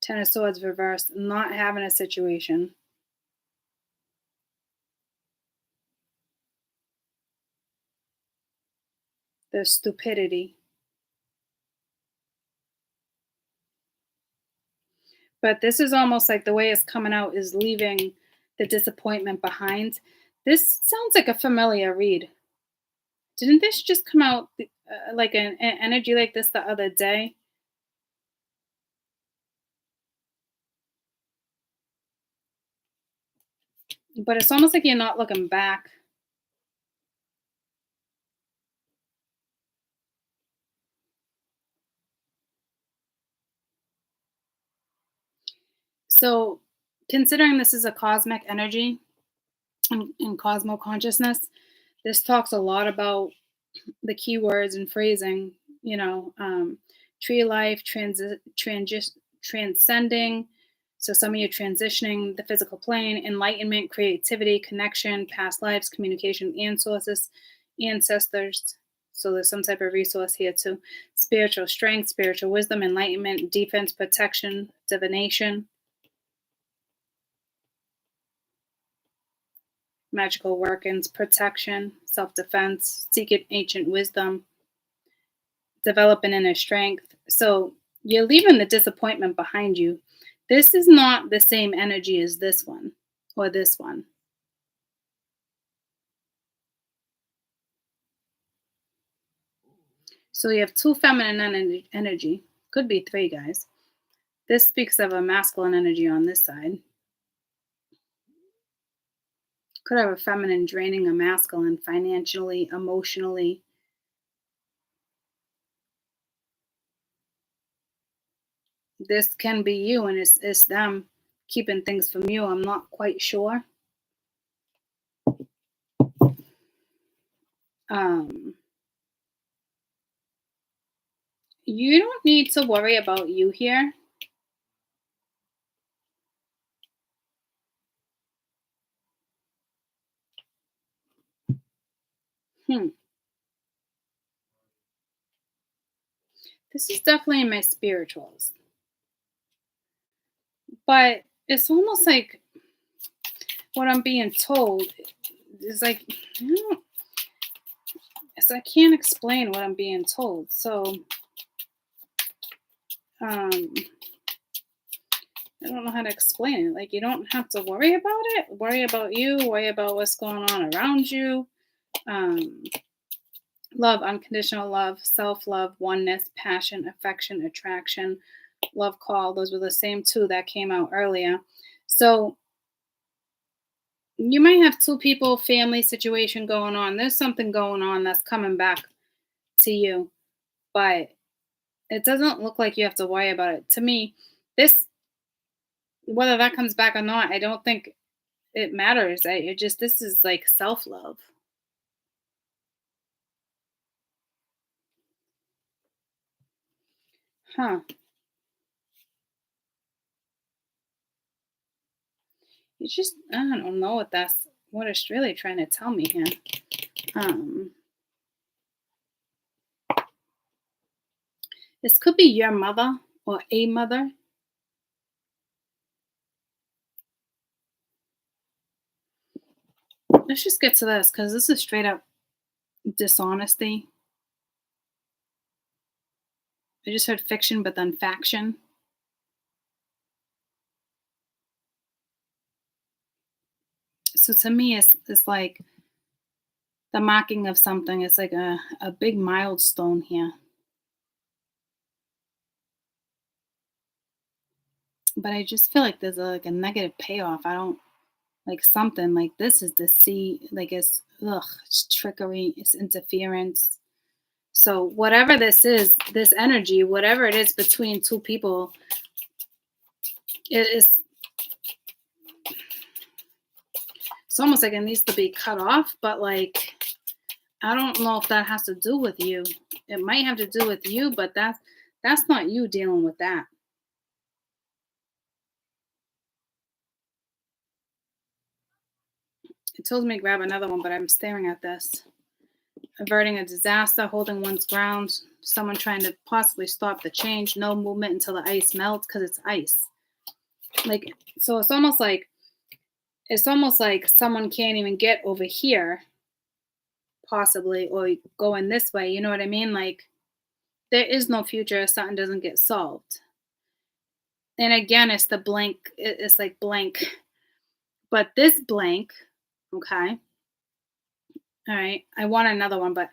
Ten of Swords reversed. Not having a situation. the stupidity. But this is almost like the way it's coming out is leaving the disappointment behind. This sounds like a familiar read. Didn't this just come out like an energy like this the other day? But it's almost like you're not looking back. So, considering this is a cosmic energy and cosmo consciousness, this talks a lot about the keywords and phrasing, tree life, transcending. So some of you transitioning the physical plane, enlightenment, creativity, connection, past lives, communication, and sources, ancestors. So there's some type of resource here too. Spiritual strength, spiritual wisdom, enlightenment, defense, protection, divination, magical workings, protection, self-defense, seeking ancient wisdom, develop an inner strength. So you're leaving the disappointment behind you. This is not the same energy as this one or this one. So you have two feminine energy. Could be three, guys. This speaks of a masculine energy on this side. Could have a feminine draining a masculine financially, emotionally. This can be you, and it's them keeping things from you. I'm not quite sure. You don't need to worry about you here. This is definitely in my spirituals. But it's almost like what I'm being told is like, I can't explain what I'm being told. So, I don't know how to explain it. Like, you don't have to worry about it. Worry about you. Worry about what's going on around you. Love, unconditional love, self-love, oneness, passion, affection, attraction, love call. Those were the same two that came out earlier. So you might have two people, family situation going on. There's something going on that's coming back to you, but it doesn't look like you have to worry about it. To me, this, whether that comes back or not, I don't think it matters. This is like self-love. Huh. I don't know what it's really trying to tell me here. This could be your mother or a mother. Let's just get to this because this is straight up dishonesty. I just heard fiction, but then faction. So to me, it's like the mocking of something. It's like a big milestone here. But I just feel like there's like a negative payoff. I don't like something like this is deceit. Like it's trickery. It's interference. So whatever this is, this energy, whatever it is between two people, it's almost like it needs to be cut off. But like, I don't know if that has to do with you. It might have to do with you, but that's not you dealing with that. It tells me to grab another one, but I'm staring at this. Averting a disaster, holding one's ground, someone trying to possibly stop the change, no movement until the ice melts because it's ice. Like, so it's almost like someone can't even get over here, possibly, or going this way. You know what I mean? Like, there is no future if something doesn't get solved. And again, it's the blank. It's like blank. But this blank, okay, all right. I want another one, but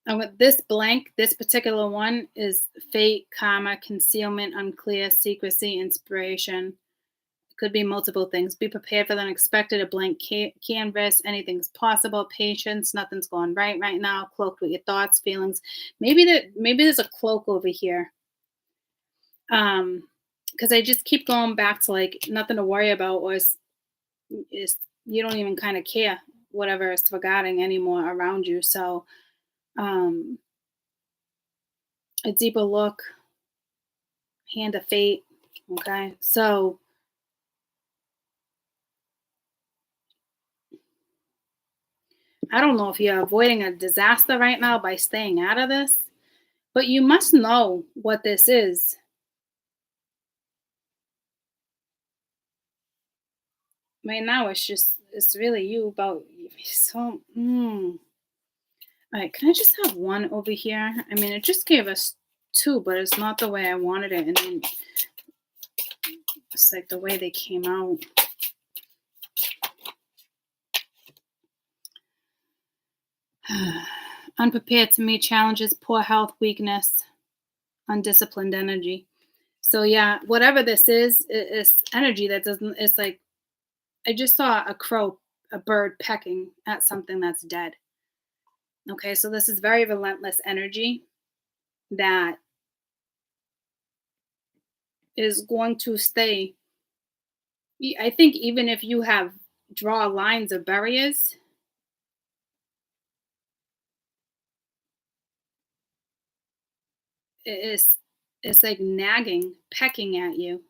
I want this blank. This particular one is fate, karma, concealment, unclear, secrecy, inspiration. Could be multiple things. Be prepared for the unexpected, a blank canvas. Anything's possible. Patience. Nothing's going right now. Cloaked with your thoughts, feelings. Maybe there's a cloak over here. Because I just keep going back to like nothing to worry about, or is you don't even kind of care whatever is forgotten anymore around you. So um, a deeper look, hand of fate. Okay, so I don't know if you're avoiding a disaster right now by staying out of this, but you must know what this is. Right now, it's really you about so. All right, can I just have one over here? I mean, it just gave us two, but it's not the way I wanted it, and then it's like the way they came out. Unprepared to meet challenges, poor health, weakness, undisciplined energy. So yeah, whatever this is, it's energy that doesn't. It's like I just saw a bird pecking at something that's dead. Okay, so this is very relentless energy that is going to stay. I think even if you have draw lines of barriers, it's it's like nagging, pecking at you.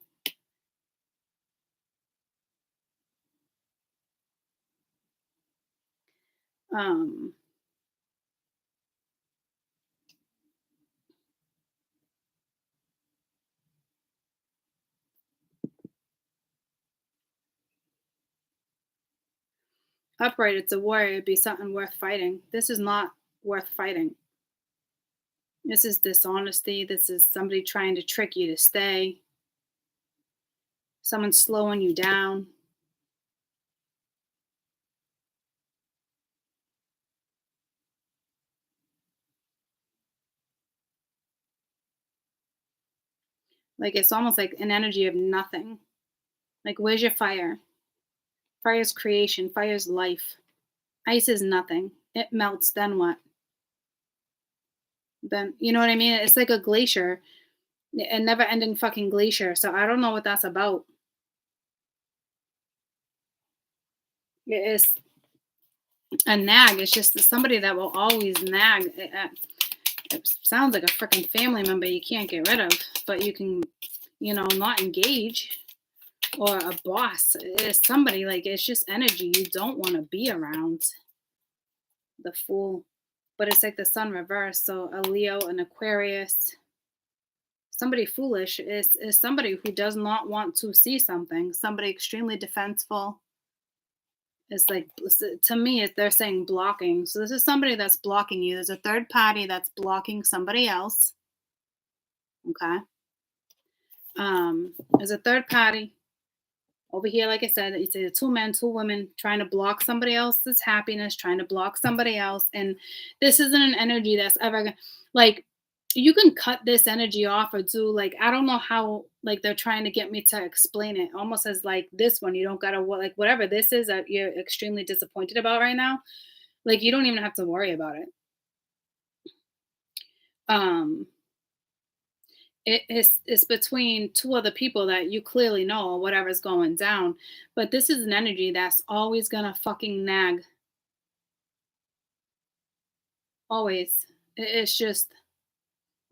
Um, Upright, it's a warrior. It'd be something worth fighting. This is not worth fighting. This is dishonesty. This is somebody trying to trick you to stay. Someone slowing you down. Like it's almost like an energy of nothing. Like where's your fire? Fire's creation. Fire's life. Ice is nothing. It melts. Then what? Then you know what I mean? It's like a glacier, a never-ending fucking glacier. So I don't know what that's about. It's a nag. It's just somebody that will always nag. It sounds like a freaking family member you can't get rid of, but you can, not engage. Or a boss. It's somebody like it's just energy you don't want to be around. The Fool. But it's like the sun reversed. So a Leo, an Aquarius, somebody foolish is somebody who does not want to see something. Somebody extremely defenseful. It's like to me, they're saying blocking. So this is somebody that's blocking you. There's a third party that's blocking somebody else. Okay. There's a third party over here. Like I said, it's either two men, two women trying to block somebody else's happiness, trying to block somebody else. And this isn't an energy that's ever like you can cut this energy off or do like I don't know how like they're trying to get me to explain it almost as like this one you don't gotta like whatever this is that you're extremely disappointed about right now, like you don't even have to worry about it. um it's between two other people that you clearly know whatever's going down, but this is an energy that's always gonna fucking nag. Always. It's just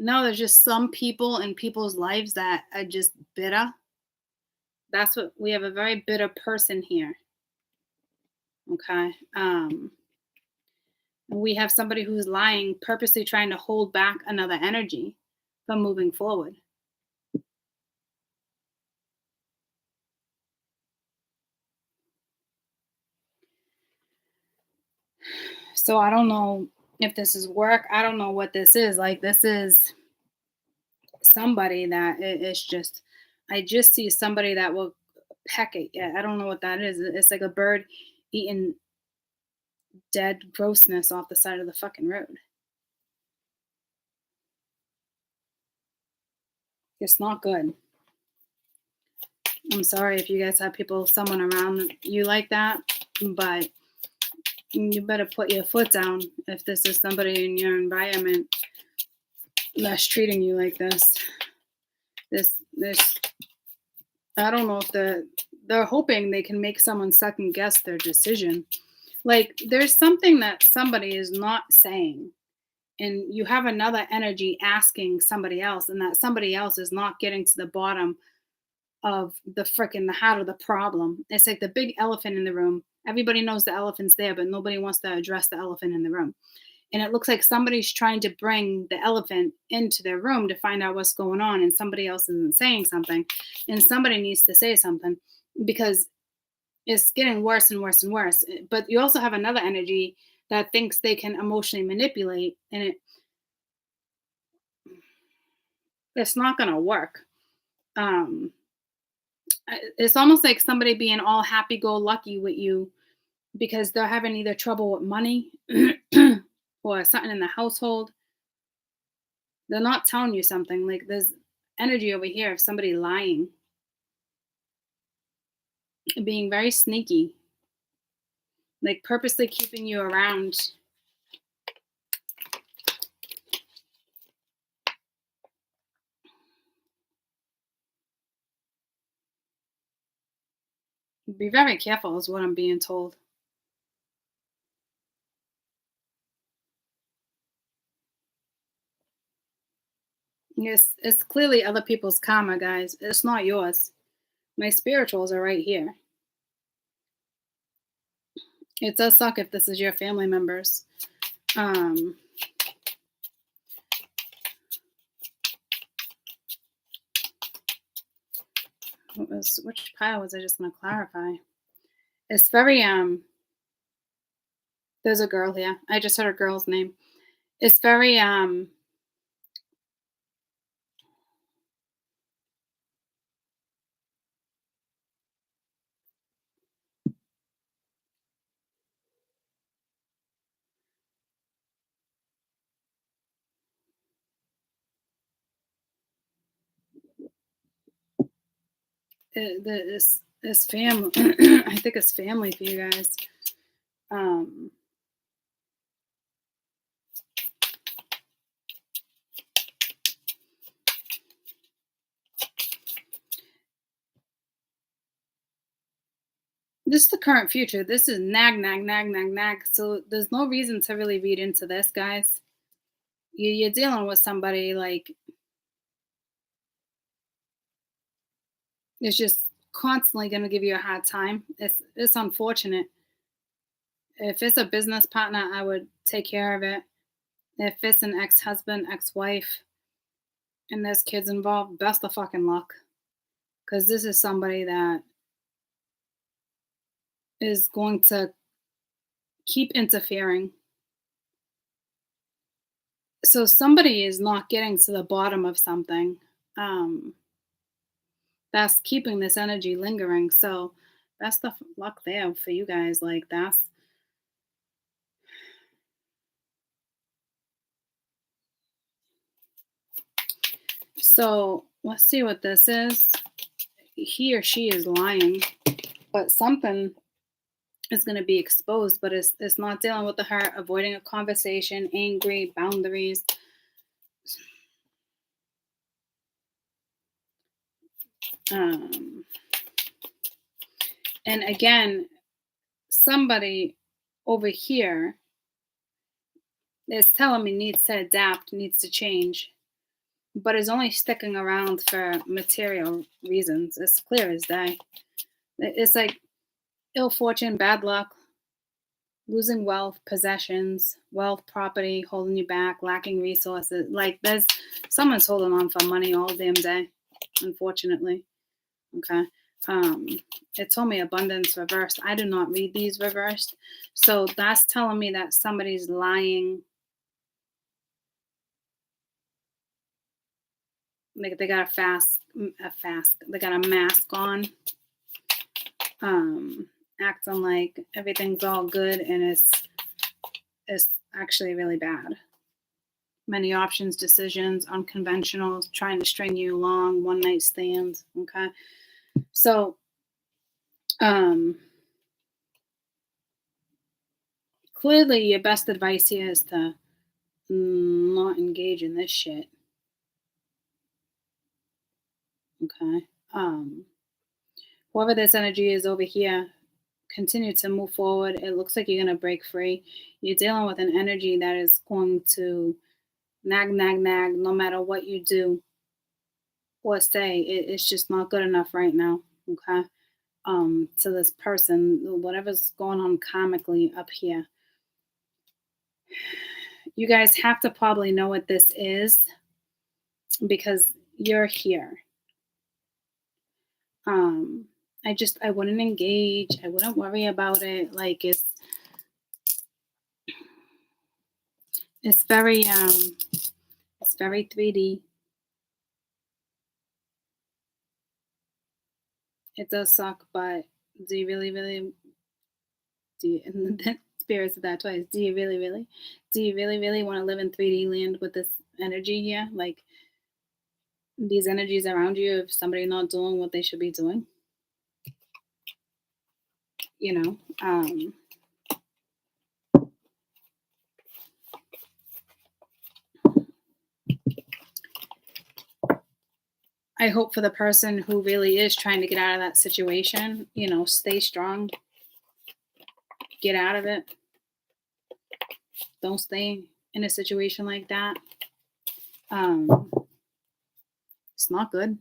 no, there's just some people in people's lives that are just bitter. That's what we have, a very bitter person here. Okay. And we have somebody who's lying, purposely trying to hold back another energy from moving forward. So I don't know if this is work. I don't know what this is. Like, this is somebody that it's just, I just see somebody that will peck it. Yeah, I don't know what that is. It's like a bird eating dead grossness off the side of the fucking road. It's not good. I'm sorry if you guys have someone around you like that, but you better put your foot down if this is somebody in your environment that's treating you like this. This, I don't know if they're hoping they can make someone second guess their decision. Like, there's something that somebody is not saying, and you have another energy asking somebody else, and that somebody else is not getting to the bottom of the heart of the problem. It's like the big elephant in the room. Everybody knows the elephant's there, but nobody wants to address the elephant in the room. And it looks like somebody's trying to bring the elephant into their room to find out what's going on, and somebody else isn't saying something, and somebody needs to say something, because it's getting worse and worse and worse. But you also have another energy that thinks they can emotionally manipulate, and it's not going to work. It's almost like somebody being all happy-go-lucky with you because they're having either trouble with money or something in the household. They're not telling you something. Like, there's energy over here of somebody lying, being very sneaky, like purposely keeping you around. Be very careful is what I'm being told. Yes, it's clearly other people's karma, guys. It's not yours. My spirituals are right here. It does suck if this is your family members. Which pile was I just going to clarify? It's very there's a girl here. I just heard a girl's name. It's very this family. I think it's family for you guys. This is the current future. This is nag, nag, nag, nag, nag. So there's no reason to really read into this, guys. You're dealing with somebody like, it's just constantly going to give you a hard time. It's unfortunate. If it's a business partner, I would take care of it. If it's an ex-husband, ex-wife, and there's kids involved, best of fucking luck. Because this is somebody that is going to keep interfering. So somebody is not getting to the bottom of something. That's keeping this energy lingering. So best of luck there for you guys. Like, that's so let's see what this is. He or she is lying, but something is going to be exposed, but it's not dealing with the heart, avoiding a conversation, angry, boundaries. And again, somebody over here is telling me needs to adapt, needs to change, but is only sticking around for material reasons. It's clear as day. It's like ill fortune, bad luck, losing wealth, possessions, wealth, property, holding you back, lacking resources. Like, someone's holding on for money all damn day, unfortunately. Okay. It told me abundance reversed. I do not read these reversed. So that's telling me that somebody's lying. Like they got they got a mask on, acting like everything's all good and it's actually really bad. Many options, decisions, unconventional, trying to string you along, one night stands. Okay. So, clearly your best advice here is to not engage in this shit. Okay. Whoever this energy is over here, continue to move forward. It looks like you're going to break free. You're dealing with an energy that is going to nag, nag, nag, no matter what you do or say. It's just not good enough right now. Okay. To this person, whatever's going on karmically up here. You guys have to probably know what this is because you're here. I wouldn't engage. I wouldn't worry about it. Like it's very 3D. It does suck, but do you really, really do you, and the spirit said that twice. Do you really, really want to live in 3D land with this energy here? Like these energies around you, if somebody not doing what they should be doing, you know. I hope for the person who really is trying to get out of that situation, stay strong, get out of it. Don't stay in a situation like that. It's not good.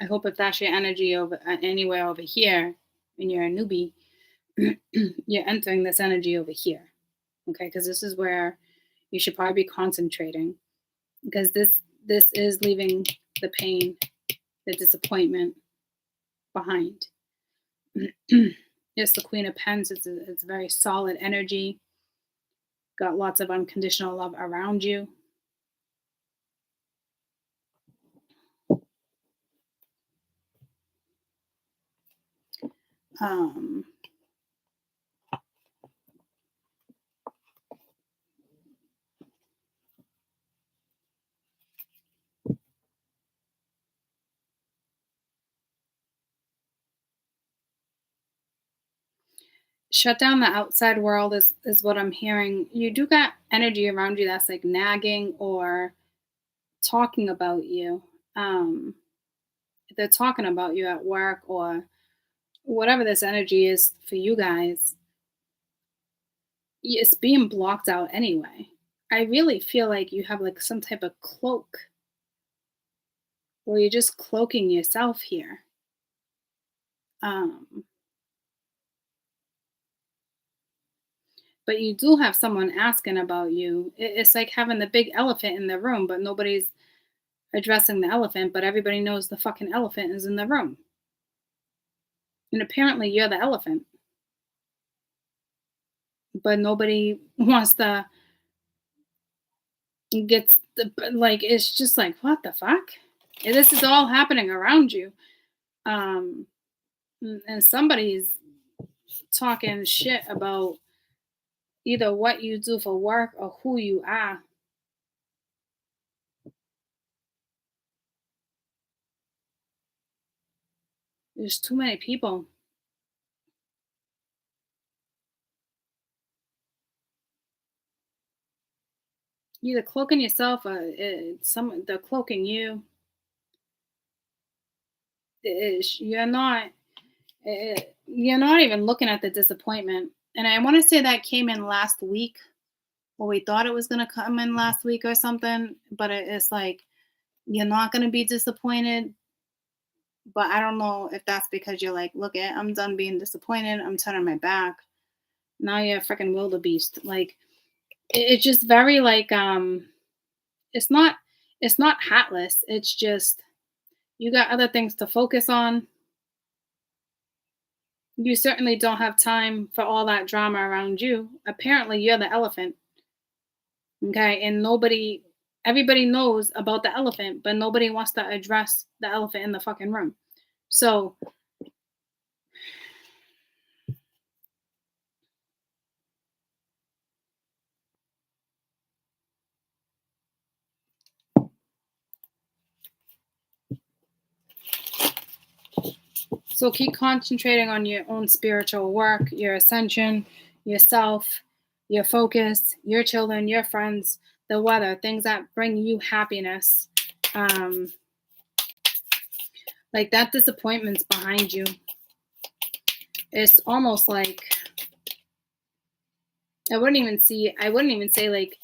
I hope if that's your energy over anywhere over here and you're a newbie, you're entering this energy over here. Okay, because this is where you should probably be concentrating because this is leaving the pain, the disappointment behind. It's the Queen of Pens. It's a very solid energy. Got lots of unconditional love around you. Shut down the outside world is what I'm hearing. You do got energy around you that's like nagging or talking about you. If they're talking about you at work or whatever this energy is for you guys, it's being blocked out anyway. I really feel like you have like some type of cloak where you're just cloaking yourself here. But you do have someone asking about you. It's like having the big elephant in the room, but nobody's addressing the elephant, but everybody knows the fucking elephant is in the room. And apparently you're the elephant. But nobody wants to get like it's just like what the fuck? This is all happening around you. And somebody's talking shit about either what you do for work or who you are. There's too many people. You're either cloaking yourself or they're cloaking you. You're not even looking at the disappointment. And I want to say that came in last week, or we thought it was going to come in last week or something. But it's like you're not going to be disappointed. But I don't know if that's because you're like, look, I'm done being disappointed. I'm turning my back. Now you're a freaking wildebeest. Like it's just very like it's not It's not heartless. It's just you got other things to focus on. You certainly don't have time for all that drama around you. Apparently, you're the elephant, okay? And everybody knows about the elephant, but nobody wants to address the elephant in the fucking room. So, keep concentrating on your own spiritual work, your ascension, yourself, your focus, your children, your friends, the weather, things that bring you happiness. Like that disappointment's behind you. It's almost like I wouldn't even say like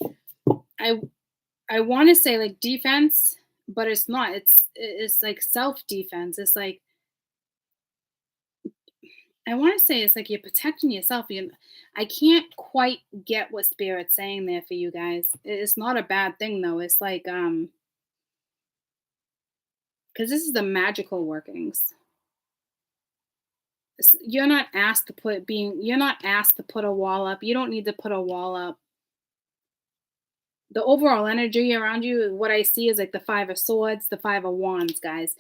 I want to say like defense, but it's not. It's like self-defense. It's like I want to say it's like you're protecting yourself. I can't quite get what Spirit's saying there for you guys. It's not a bad thing though. It's like because this is the magical workings. You're not asked to put a wall up. You don't need to put a wall up. The overall energy around you, what I see is like the 5 of swords, the 5 of wands, guys.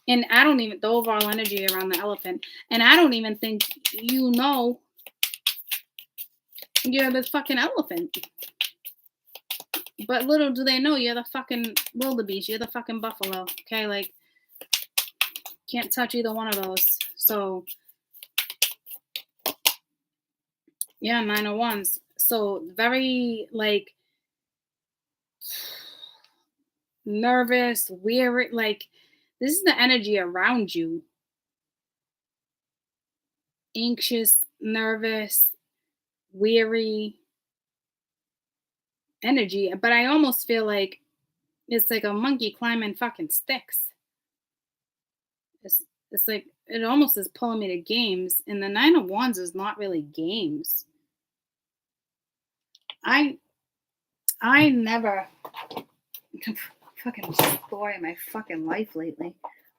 And the overall energy around the elephant. And I don't even think you're the fucking elephant. But little do they know you're the fucking wildebeest. You're the fucking buffalo. Okay, like, can't touch either one of those. So, yeah, 9 of wands. So, very, like, nervous, weary, like, this is the energy around you. Anxious, nervous, weary energy. But I almost feel like it's like a monkey climbing fucking sticks. It's like it almost is pulling me to games, and the 9 of wands is not really games. I never fucking story of my fucking life lately.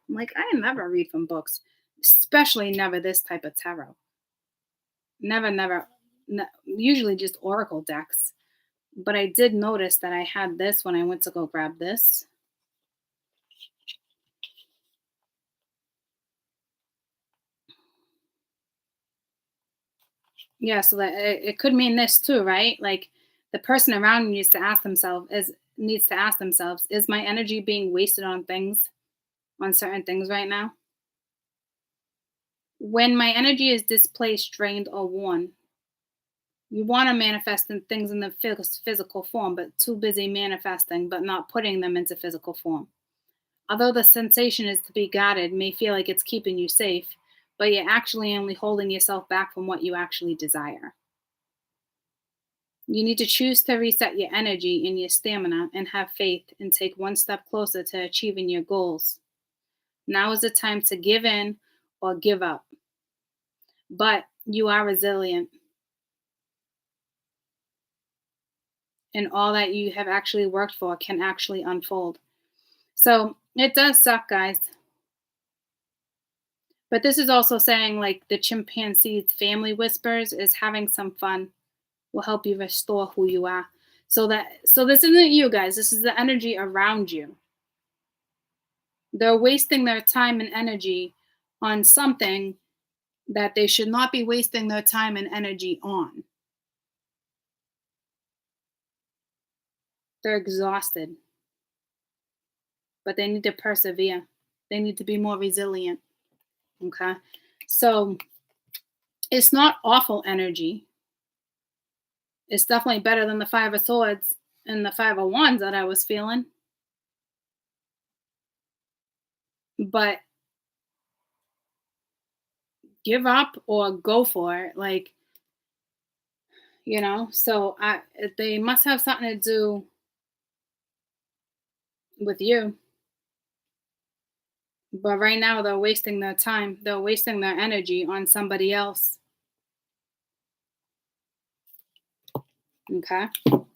I'm like, I never read from books, especially never this type of tarot. Never. Usually just oracle decks. But I did notice that I had this when I went to go grab this. Yeah, so that it could mean this too, right? Like the person around you needs to ask themselves, is my energy being wasted on certain things right now? When my energy is displaced, drained, or worn, you want to manifest things in the physical form, but too busy manifesting, but not putting them into physical form. Although the sensation is to be guarded, may feel like it's keeping you safe, but you're actually only holding yourself back from what you actually desire. You need to choose to reset your energy and your stamina and have faith and take one step closer to achieving your goals. Now is the time to give in or give up. But you are resilient. And all that you have actually worked for can actually unfold. So it does suck, guys. But this is also saying like the chimpanzee's family whispers is having some fun will help you restore who you are. So this isn't you guys. This is the energy around you. They're wasting their time and energy on something that they should not be wasting their time and energy on. They're exhausted. But they need to persevere. They need to be more resilient. Okay? So it's not awful energy. It's definitely better than the 5 of swords and the 5 of wands that I was feeling. But give up or go for it. Like, so they must have something to do with you. But right now they're wasting their time. They're wasting their energy on somebody else. Okay?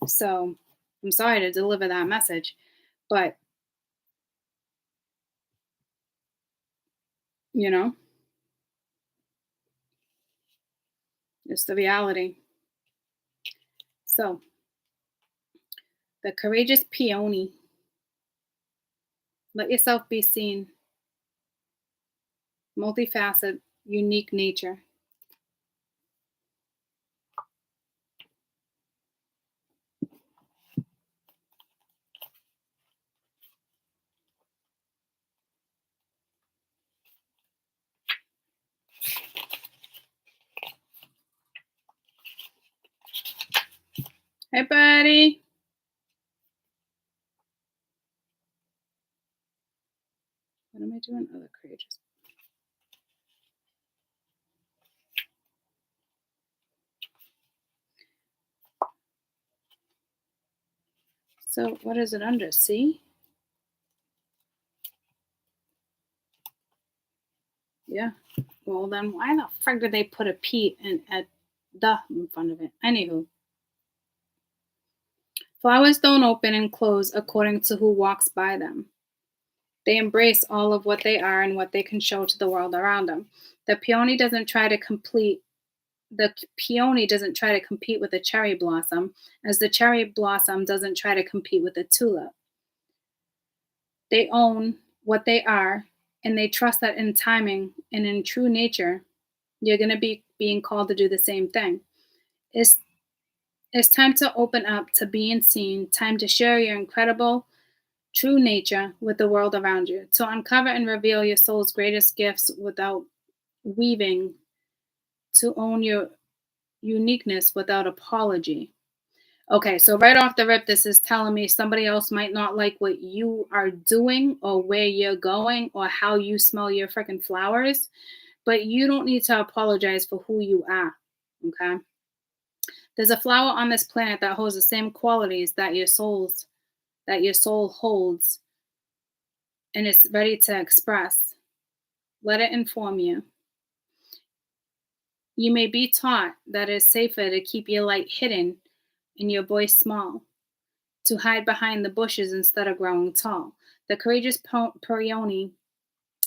So I'm sorry to deliver that message, but you know? It's the reality. So, the courageous peony. Let yourself be seen. Multifaceted, unique nature. Hey, buddy. What am I doing? Oh, the courageous. So, what is it under? C? Yeah. Well, then why the frick did they put a P and a the in front of it? Anywho, flowers don't open and close according to who walks by them. They embrace all of what they are and what they can show to the world around them. The peony doesn't try to complete the peony doesn't try to compete with the cherry blossom, as the cherry blossom doesn't try to compete with the tulip. They own what they are, and they trust that in timing and in true nature, you're going to be being called to do the same thing. It's, it's time to open up to being seen, time to share your incredible, true nature with the world around you, to uncover and reveal your soul's greatest gifts without weaving, to own your uniqueness without apology. Okay, so right off the rip, this is telling me somebody else might not like what you are doing or where you're going or how you smell your freaking flowers, but you don't need to apologize for who you are. Okay. There's a flower on this planet that holds the same qualities that your soul holds and it's ready to express. Let it inform you. You may be taught that it's safer to keep your light hidden and your voice small, to hide behind the bushes instead of growing tall. The courageous peony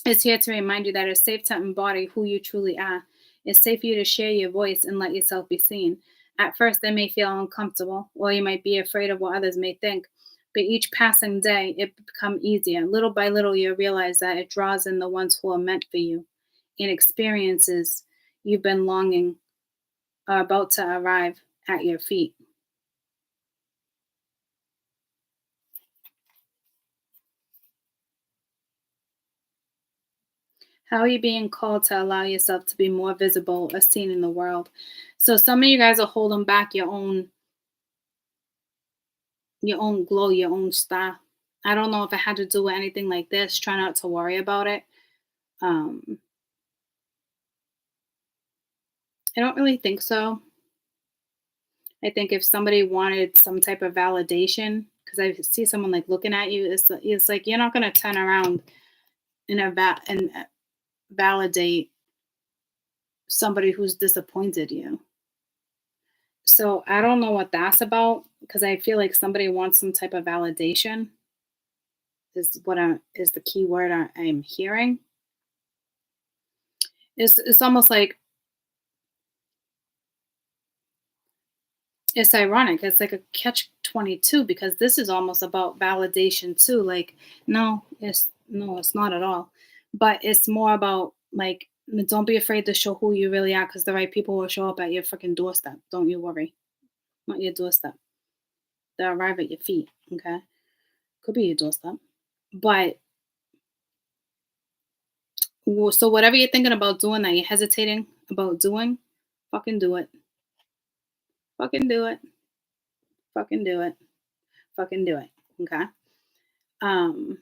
is here to remind you that it's safe to embody who you truly are. It's safe for you to share your voice and let yourself be seen. At first, it may feel uncomfortable, or you might be afraid of what others may think. But each passing day, it becomes easier. Little by little, you realize that it draws in the ones who are meant for you, and experiences you've been longing are about to arrive at your feet. How are you being called to allow yourself to be more visible or seen in the world? So some of you guys are holding back your own glow, your own star. I don't know if it had to do with anything like this. Try not to worry about it. Um, I don't really think so. I think if somebody wanted some type of validation, because I see someone like looking at you, it's like you're not going to turn around and validate somebody who's disappointed you. So I don't know what that's about because I feel like somebody wants some type of validation is the key word I'm hearing. It's almost like it's ironic. It's like a catch 22 because this is almost about validation too. Like no, it's not at all. But it's more about like don't be afraid to show who you really are because the right people will show up at your freaking doorstep. Don't you worry. Not your doorstep. They'll arrive at your feet. Okay. Could be your doorstep. But so whatever you're thinking about doing that you're hesitating about doing, fucking do it. Fucking do it. Fucking do it. Fucking do it. Okay. Um,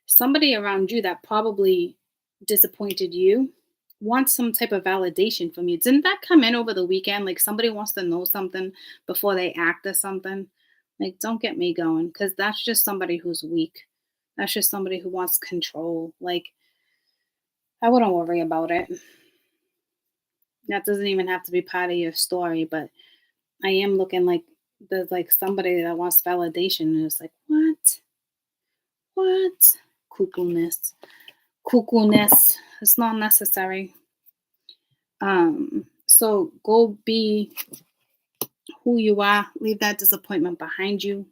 somebody around you that probably disappointed you wants some type of validation from you. Didn't that come in over the weekend? Like somebody wants to know something before they act or something. Like, don't get me going, because that's just somebody who's weak. That's just somebody who wants control. Like, I wouldn't worry about it. That doesn't even have to be part of your story, but I am looking like there's like somebody that wants validation, and it's like, what? What? Cuckoo-ness. Cuckoo-ness. It's not necessary. So go be who you are. Leave that disappointment behind you.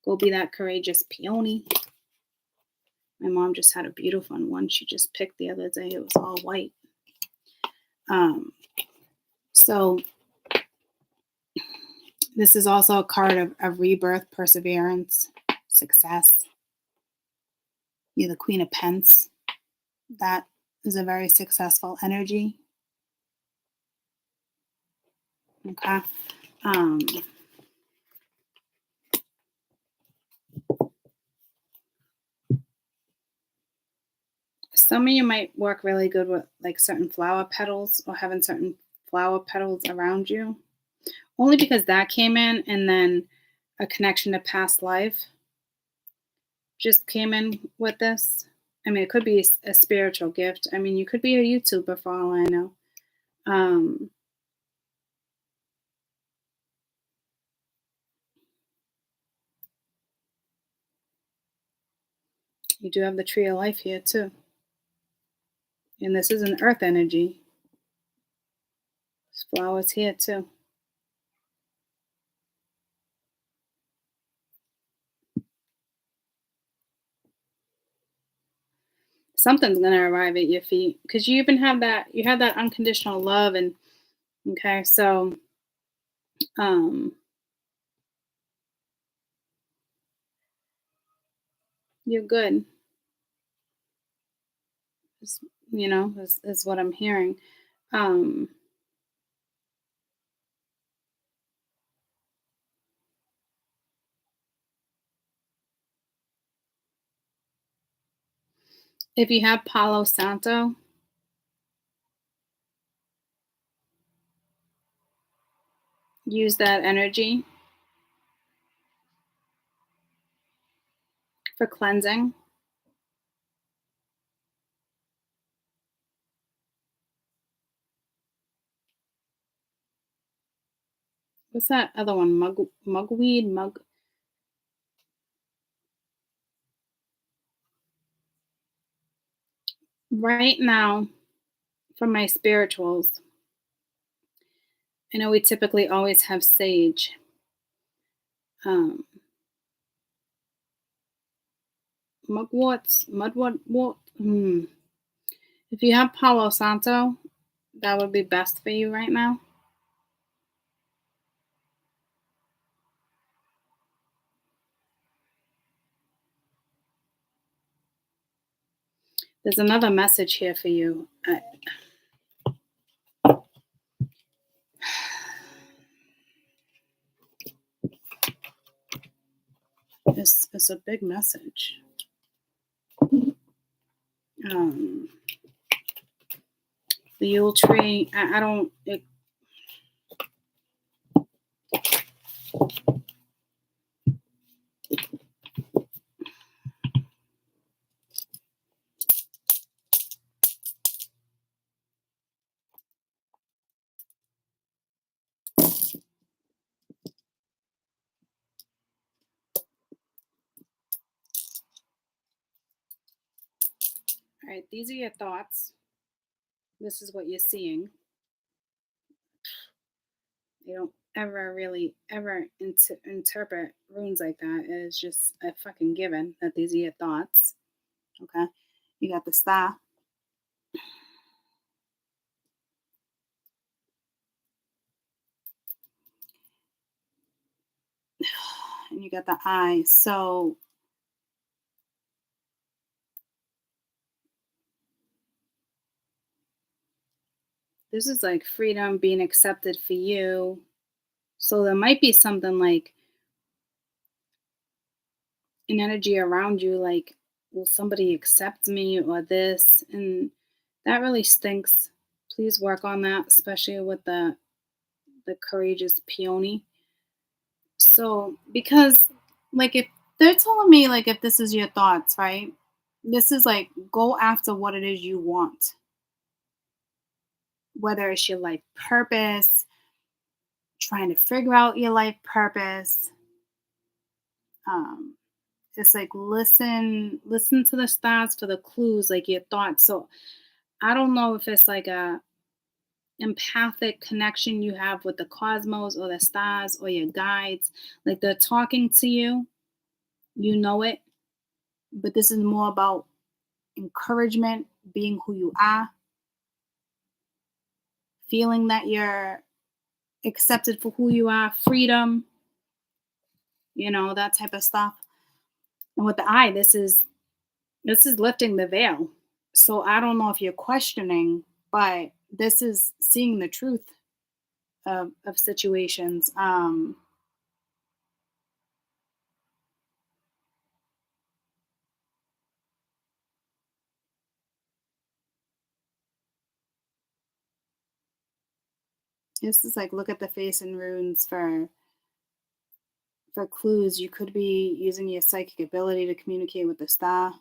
Go be that courageous peony. My mom just had a beautiful one. She just picked the other day. It was all white. So this is also a card of rebirth, perseverance, success. You're the Queen of Pence. That is a very successful energy. Okay. Some of you might work really good with like certain flower petals or having certain flower petals around you. Only because that came in, and then a connection to past life just came in with this. I mean, it could be a spiritual gift. I mean, you could be a YouTuber for all I know. You do have the tree of life here too. And this is an earth energy. There's flowers here too. Something's gonna arrive at your feet because you even have that. You have that unconditional love, and okay, so you're good. Is what I'm hearing. If you have Palo Santo, use that energy for cleansing. What's that other one? Mugweed? Right now, for my spirituals, I know we typically always have sage. Mudwort. If you have Palo Santo, that would be best for you right now. There's another message here for you. It's a big message. The Yule tree. I don't. All right, these are your thoughts. This is what you're seeing. You don't ever really ever interpret runes like that. It's just a fucking given that these are your thoughts. Okay, you got the star. And you got the eye. So this is like freedom being accepted for you. So there might be something like an energy around you, like, will somebody accept me or this? And that really stinks. Please work on that, especially with the courageous peony. So because like if they're telling me like if this is your thoughts, right? This is like go after what it is you want. Whether it's your life purpose, trying to figure out your life purpose. It's like listen to the stars for the clues, like your thoughts. So I don't know if it's like a empathic connection you have with the cosmos or the stars or your guides. Like they're talking to you, you know it, but this is more about encouragement, being who you are, feeling that you're accepted for who you are, freedom, that type of stuff. And with the eye, this is lifting the veil. So I don't know if you're questioning, but this is seeing the truth of situations. This is like look at the face and runes for clues. You could be using your psychic ability to communicate with the stars.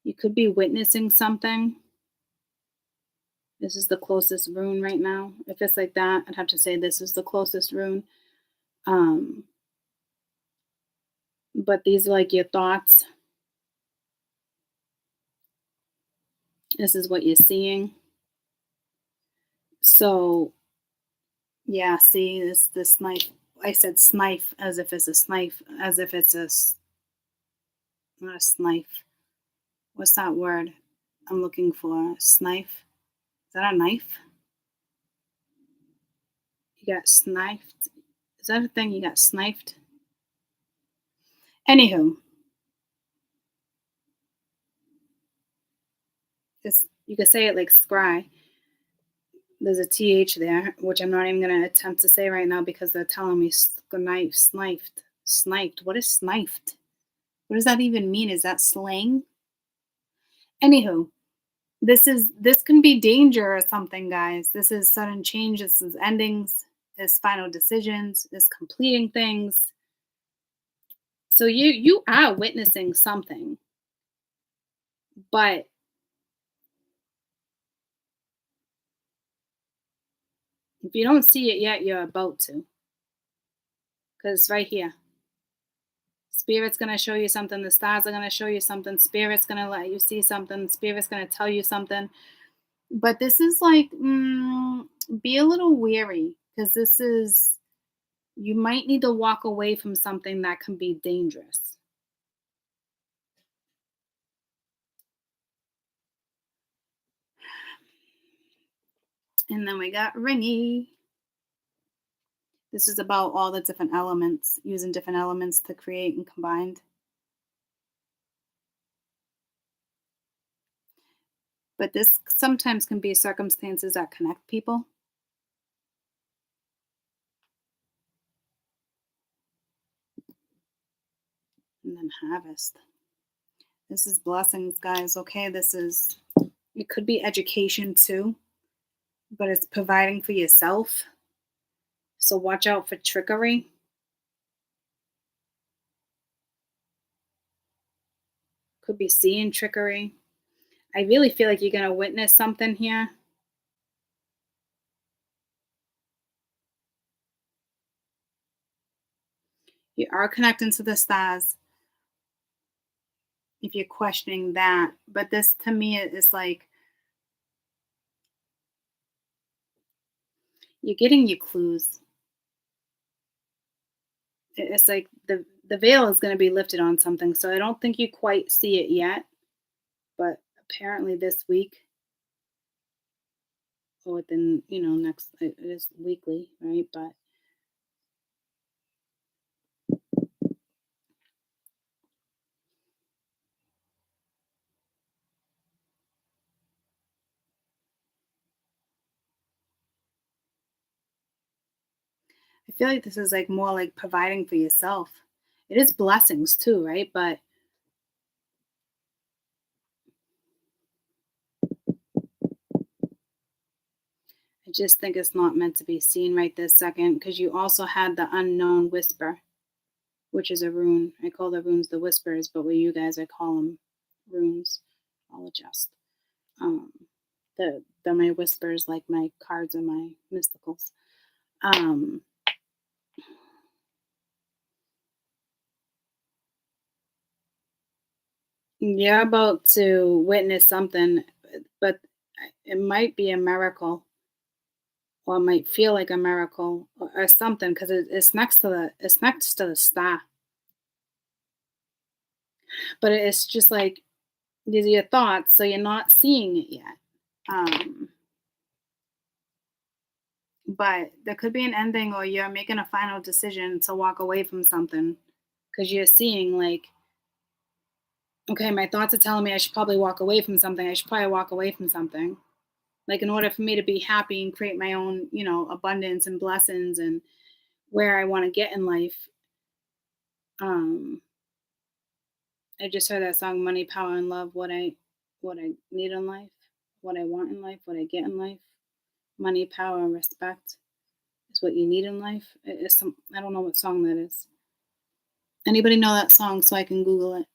You could be witnessing something. This is the closest rune right now. If it's like that, I'd have to say this is the closest rune. Um, but these are like your thoughts. This is what you're seeing. So yeah, see this knife. I said snife as if it's a snipe, as if it's not a snipe. What's that word I'm looking for? Snipe. Is that a knife? You got sniped. Is that a thing? You got sniped? Anywho, this you could say it like scry. There's a th there, which I'm not even gonna attempt to say right now because they're telling me knife, sniped. What is sniped? What does that even mean? Is that slang? Anywho, this can be danger or something, guys. This is sudden change. This is endings. This final decisions. This completing things. So you are witnessing something, but if you don't see it yet, you're about to. Because it's right here. Spirit's going to show you something. The stars are going to show you something. Spirit's going to let you see something. Spirit's going to tell you something. But this is like, be a little wary because you might need to walk away from something that can be dangerous. And then we got ringy. This is about all the different elements, using different elements to create and combine. But this sometimes can be circumstances that connect people. And then harvest. This is blessings, guys. Okay, it could be education too, but it's providing for yourself. So watch out for trickery. Could be seeing trickery. I really feel like you're going to witness something here. You are connecting to the stars if you're questioning that. But this, to me, is like you're getting your clues. It's like the veil is going to be lifted on something. So I don't think you quite see it yet. But apparently this week, or within, next, it is weekly, right? But I feel like this is like more like providing for yourself. It is blessings too, right? But I just think it's not meant to be seen right this second because you also had the unknown whisper, which is a rune. I call the runes the whispers, but with you guys, I call them runes. I'll adjust. Um, they're my whispers, like my cards are my mysticals. Um, You're about to witness something, but it might be a miracle, or it might feel like a miracle, or something, because it's next to the star. But it's just like these are your thoughts, so you're not seeing it yet. Um, but there could be an ending, or you're making a final decision to walk away from something because you're seeing like, okay, my thoughts are telling me I should probably walk away from something. I should probably walk away from something. Like in order for me to be happy and create my own, abundance and blessings and where I want to get in life. Um, I just heard that song "Money, Power, and Love." What I need in life, what I want in life, what I get in life. Money, power, and respect is what you need in life. It's some I don't know what song that is. Anybody know that song so I can Google it?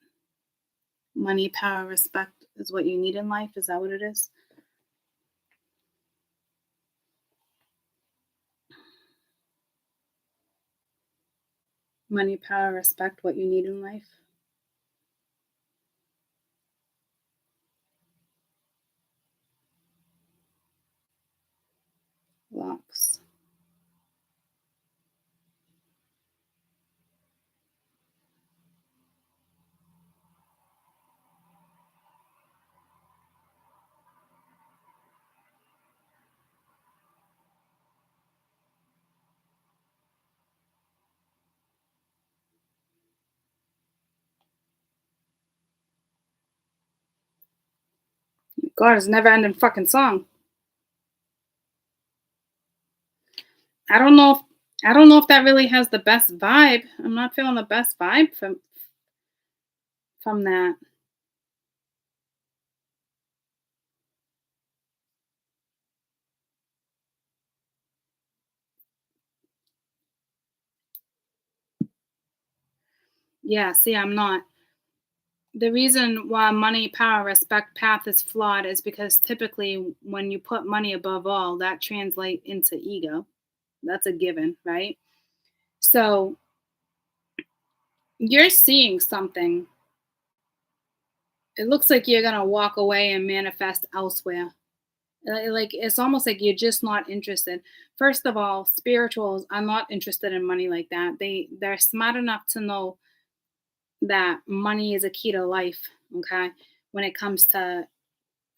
Money, power, respect is what you need in life. Is that what it is? Money, power, respect, what you need in life. Locks. God, it's a never ending fucking song. I don't know if I don't know if that really has the best vibe. I'm not feeling the best vibe from that. Yeah, see, I'm not. The reason why money, power, respect path is flawed is because typically when you put money above all, that translates into ego. That's a given, right? So you're seeing something. It looks like you're gonna walk away and manifest elsewhere. Like it's almost like you're just not interested. First of all, spirituals are not interested in money like that. They're smart enough to know that money is a key to life. Okay, when it comes to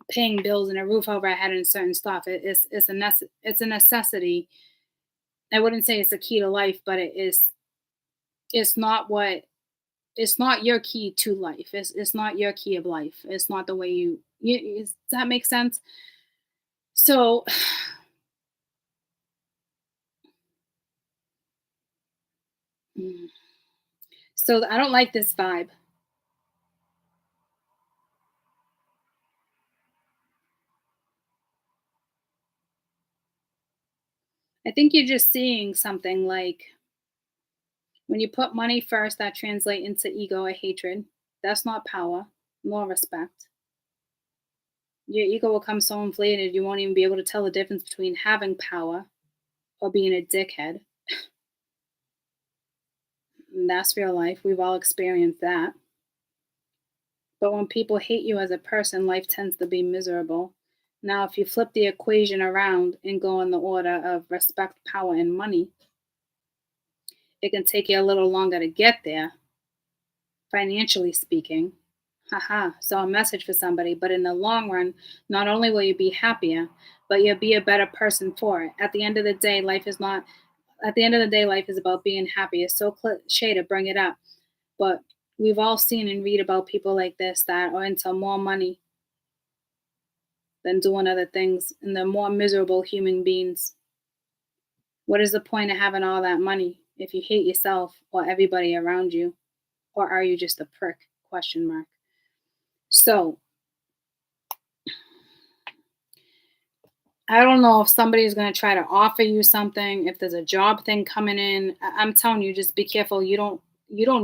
paying bills and a roof over our head and certain stuff, it's a necessity. I wouldn't say it's a key to life, but it is. It's not what it's not your key to life. It's not your key of life. It's not the way does that make sense? So so I don't like this vibe. I think you're just seeing something like when you put money first, that translate into ego or hatred. That's not power, nor respect. Your ego will come so inflated you won't even be able to tell the difference between having power or being a dickhead. And that's real life. We've all experienced that. But when people hate you as a person, life tends to be miserable. Now, if you flip the equation around and go in the order of respect, power, and money, it can take you a little longer to get there, financially speaking. Haha. So, a message for somebody. But in the long run, not only will you be happier, but you'll be a better person for it. At the end of the day, life is not, at the end of the day, life is about being happy. It's so cliche to bring it up. But we've all seen and read about people like this that are into more money than doing other things, and they're more miserable human beings. What is the point of having all that money if you hate yourself or everybody around you? Or are you just a prick? Question mark. So I don't know if somebody's going to try to offer you something, if there's a job thing coming in. I'm telling you, just be careful. You don't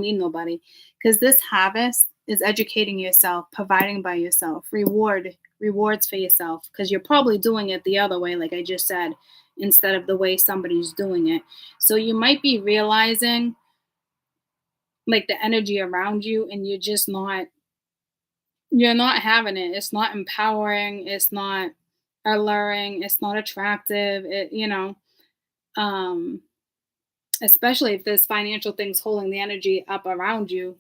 need nobody, because this harvest is educating yourself, providing by yourself, rewards for yourself, because you're probably doing it the other way, like I just said, instead of the way somebody's doing it. So you might be realizing like the energy around you, and you're just not. You're not having it. It's not empowering. It's not alluring. It's not attractive. Um, especially if there's financial things holding the energy up around you.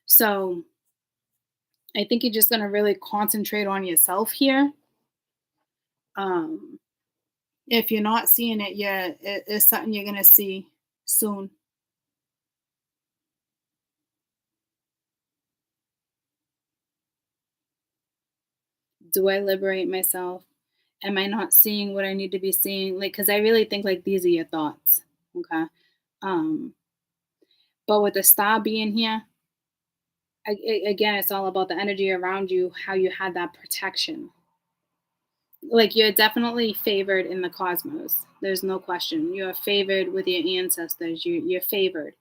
So I think you're just gonna really concentrate on yourself here. Um, if you're not seeing it yet, it's something you're gonna see soon. Do I liberate myself? Am I not seeing what I need to be seeing? Like, because I really think like these are your thoughts. Okay. Um, but with the star being here, again, it's all about the energy around you, how you had that protection. Like, you're definitely favored in the cosmos. There's no question. You're favored with your ancestors. You're favored,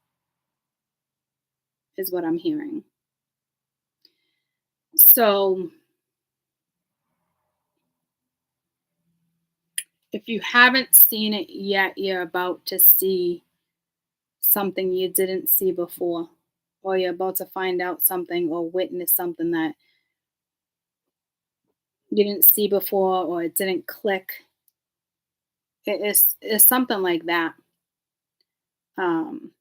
is what I'm hearing. So, if you haven't seen it yet, you're about to see something you didn't see before, or you're about to find out something or witness something that you didn't see before or it didn't click. It's something like that. Um,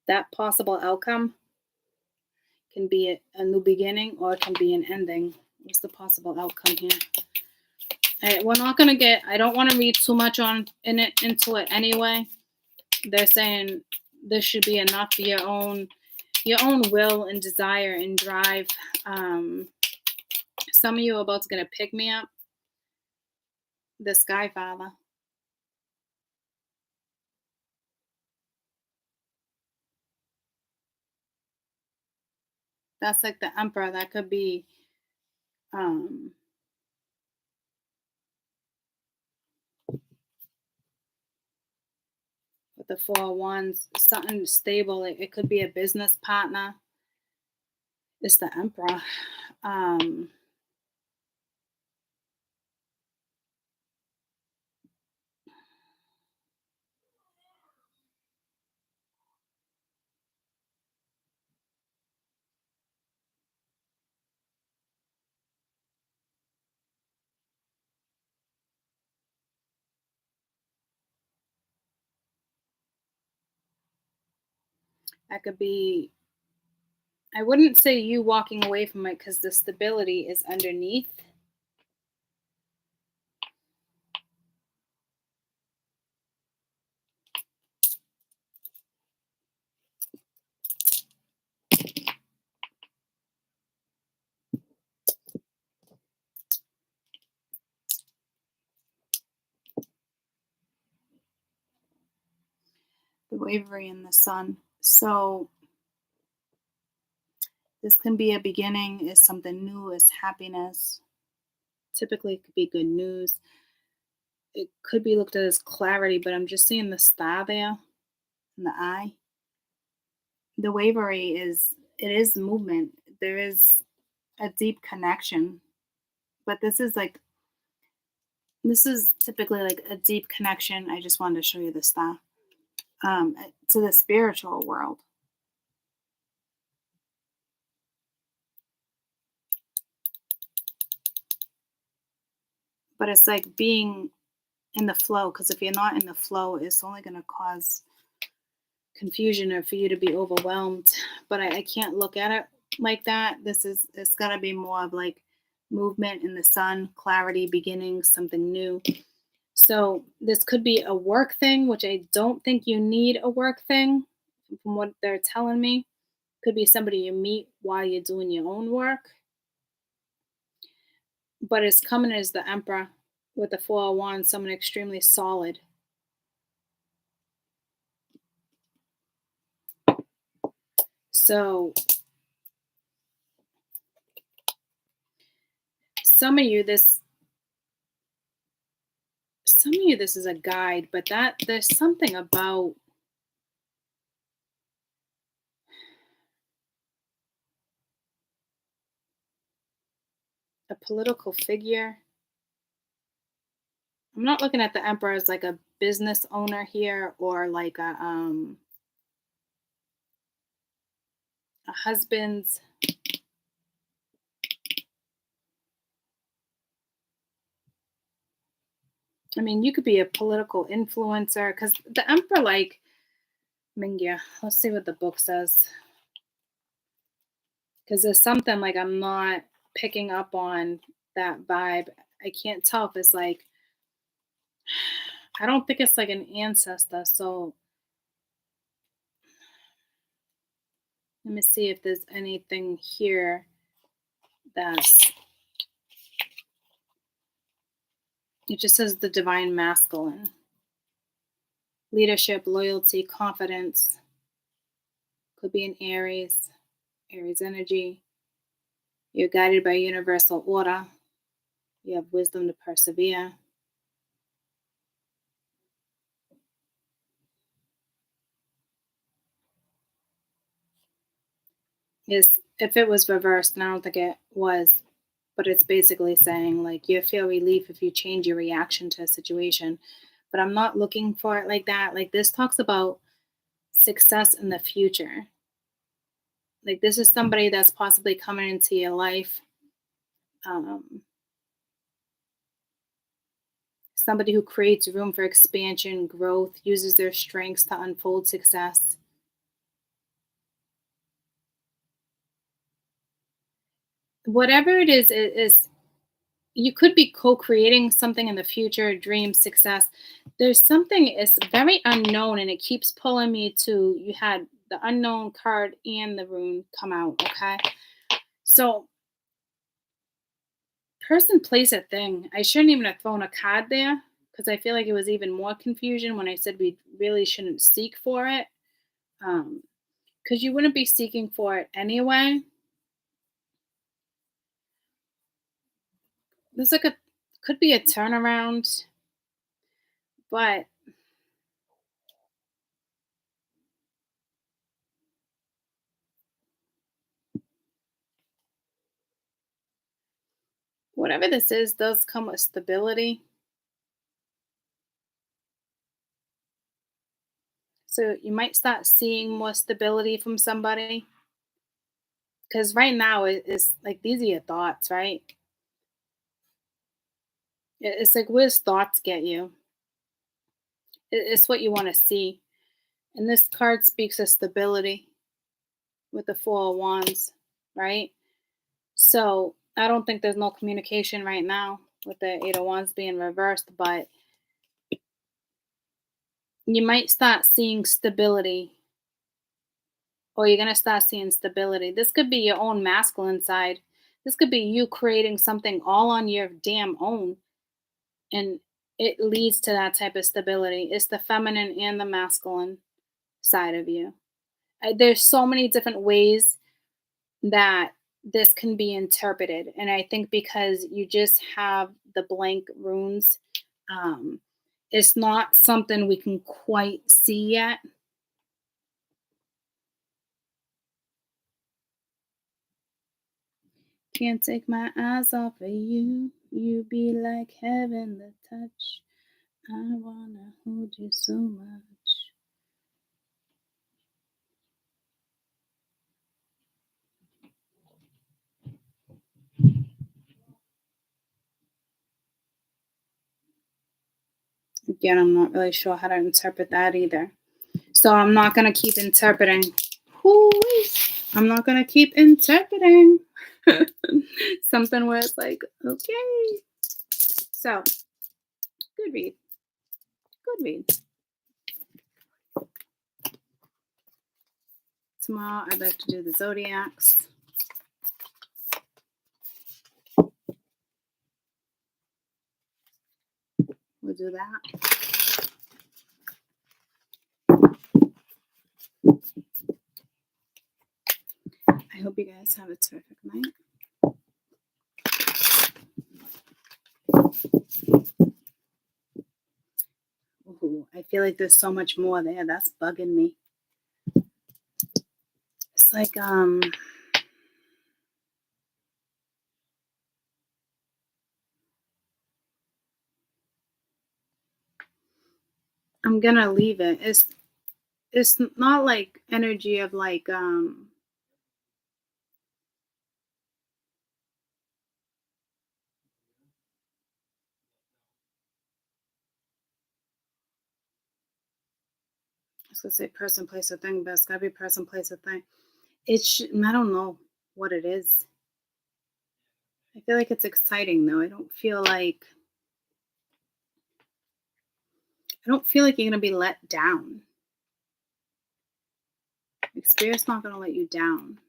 that possible outcome can be a new beginning or it can be an ending. What's the possible outcome here? We're not gonna get. I don't want to read too much on in it into it anyway. They're saying this should be enough for your own will and desire and drive. Some of you are about to get a pick me up. The Sky Father. That's like the Emperor. That could be um with the Four of Wands, something stable. It could be a business partner. It's the Emperor. Um that could be. I wouldn't say you walking away from it because the stability is underneath. The Wavery in the Sun. So this can be a beginning. Is something new. Is happiness. Typically, it could be good news. It could be looked at as clarity, but I'm just seeing the star there in the eye. The Wavery is it is movement. There is a deep connection, but this is typically like a deep connection. I just wanted to show you the star to the spiritual world. But it's like being in the flow, because if you're not in the flow, it's only going to cause confusion or for you to be overwhelmed. But I can't look at it like that. It's got to be more of like movement in the sun, clarity, beginning, something new. So this could be a work thing, which I don't think you need a work thing from what they're telling me. Could be somebody you meet while you're doing your own work, but it's coming as the Emperor with the Four of Wands, someone extremely solid. So some of you this is a guide, but that there's something about a political figure. I'm not looking at the Emperor as like a business owner here or like a a husband's. I mean, you could be a political influencer because the Emperor, like Mingya. Let's see what the book says. Because there's something like I'm not picking up on that vibe. I can't tell if it's like, I don't think it's like an ancestor. So let me see if there's anything here that's, it just says the divine masculine. Leadership, loyalty, confidence. Could be an Aries energy. You're guided by universal order. You have wisdom to persevere. Is if it was reversed, and I don't think it was, but it's basically saying like you feel relief if you change your reaction to a situation. But I'm not looking for it like that. Like this talks about success in the future. Like this is somebody that's possibly coming into your life. Somebody who creates room for expansion, growth, uses their strengths to unfold success. Whatever it is you could be co-creating something in the future, dream, success. There's something it's very unknown and it keeps pulling me to you had the unknown card and the rune come out, okay? So person plays a thing. I shouldn't even have thrown a card there because I feel like it was even more confusion when I said we really shouldn't seek for it. Because you wouldn't be seeking for it anyway. There's like a could be a turnaround, but whatever this is does come with stability. So you might start seeing more stability from somebody. Because right now it's like these are your thoughts, right? It's like where's thoughts get you? It's what you want to see. And this card speaks of stability with the Four of Wands, right? So I don't think there's no communication right now with the Eight of Wands being reversed, but you might start seeing stability or you're going to start seeing stability. This could be your own masculine side. This could be you creating something all on your damn own. And it leads to that type of stability. It's the feminine and the masculine side of you. There's so many different ways that this can be interpreted. And I think because you just have the blank runes, it's not something we can quite see yet. Can't take my eyes off of you. You be like heaven to touch. I wanna hold you so much. Again, I'm not really sure how to interpret that either. So I'm not gonna keep interpreting. Hoo-wee. I'm not gonna keep interpreting. Something where it's like, okay. So, good read. Good read. Tomorrow I'd like to do the zodiacs. We'll do that. I hope you guys have a terrific night. Ooh, I feel like there's so much more there. That's bugging me. It's like, I'm gonna leave it. It's not like energy of like, was gonna say person, place, or thing, but it's gotta be person, place, or thing. I don't know what it is. I feel like it's exciting though. I don't feel like you're gonna be let down. Like, Spirit's not gonna let you down.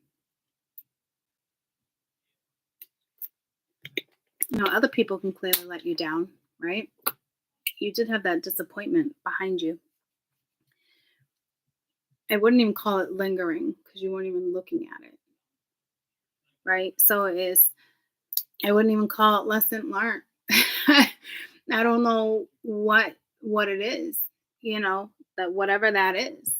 Other people can clearly let you down, right? You did have that disappointment behind you. I wouldn't even call it lingering because you weren't even looking at it, right? So I wouldn't even call it lesson learned. I don't know what it is, that whatever that is.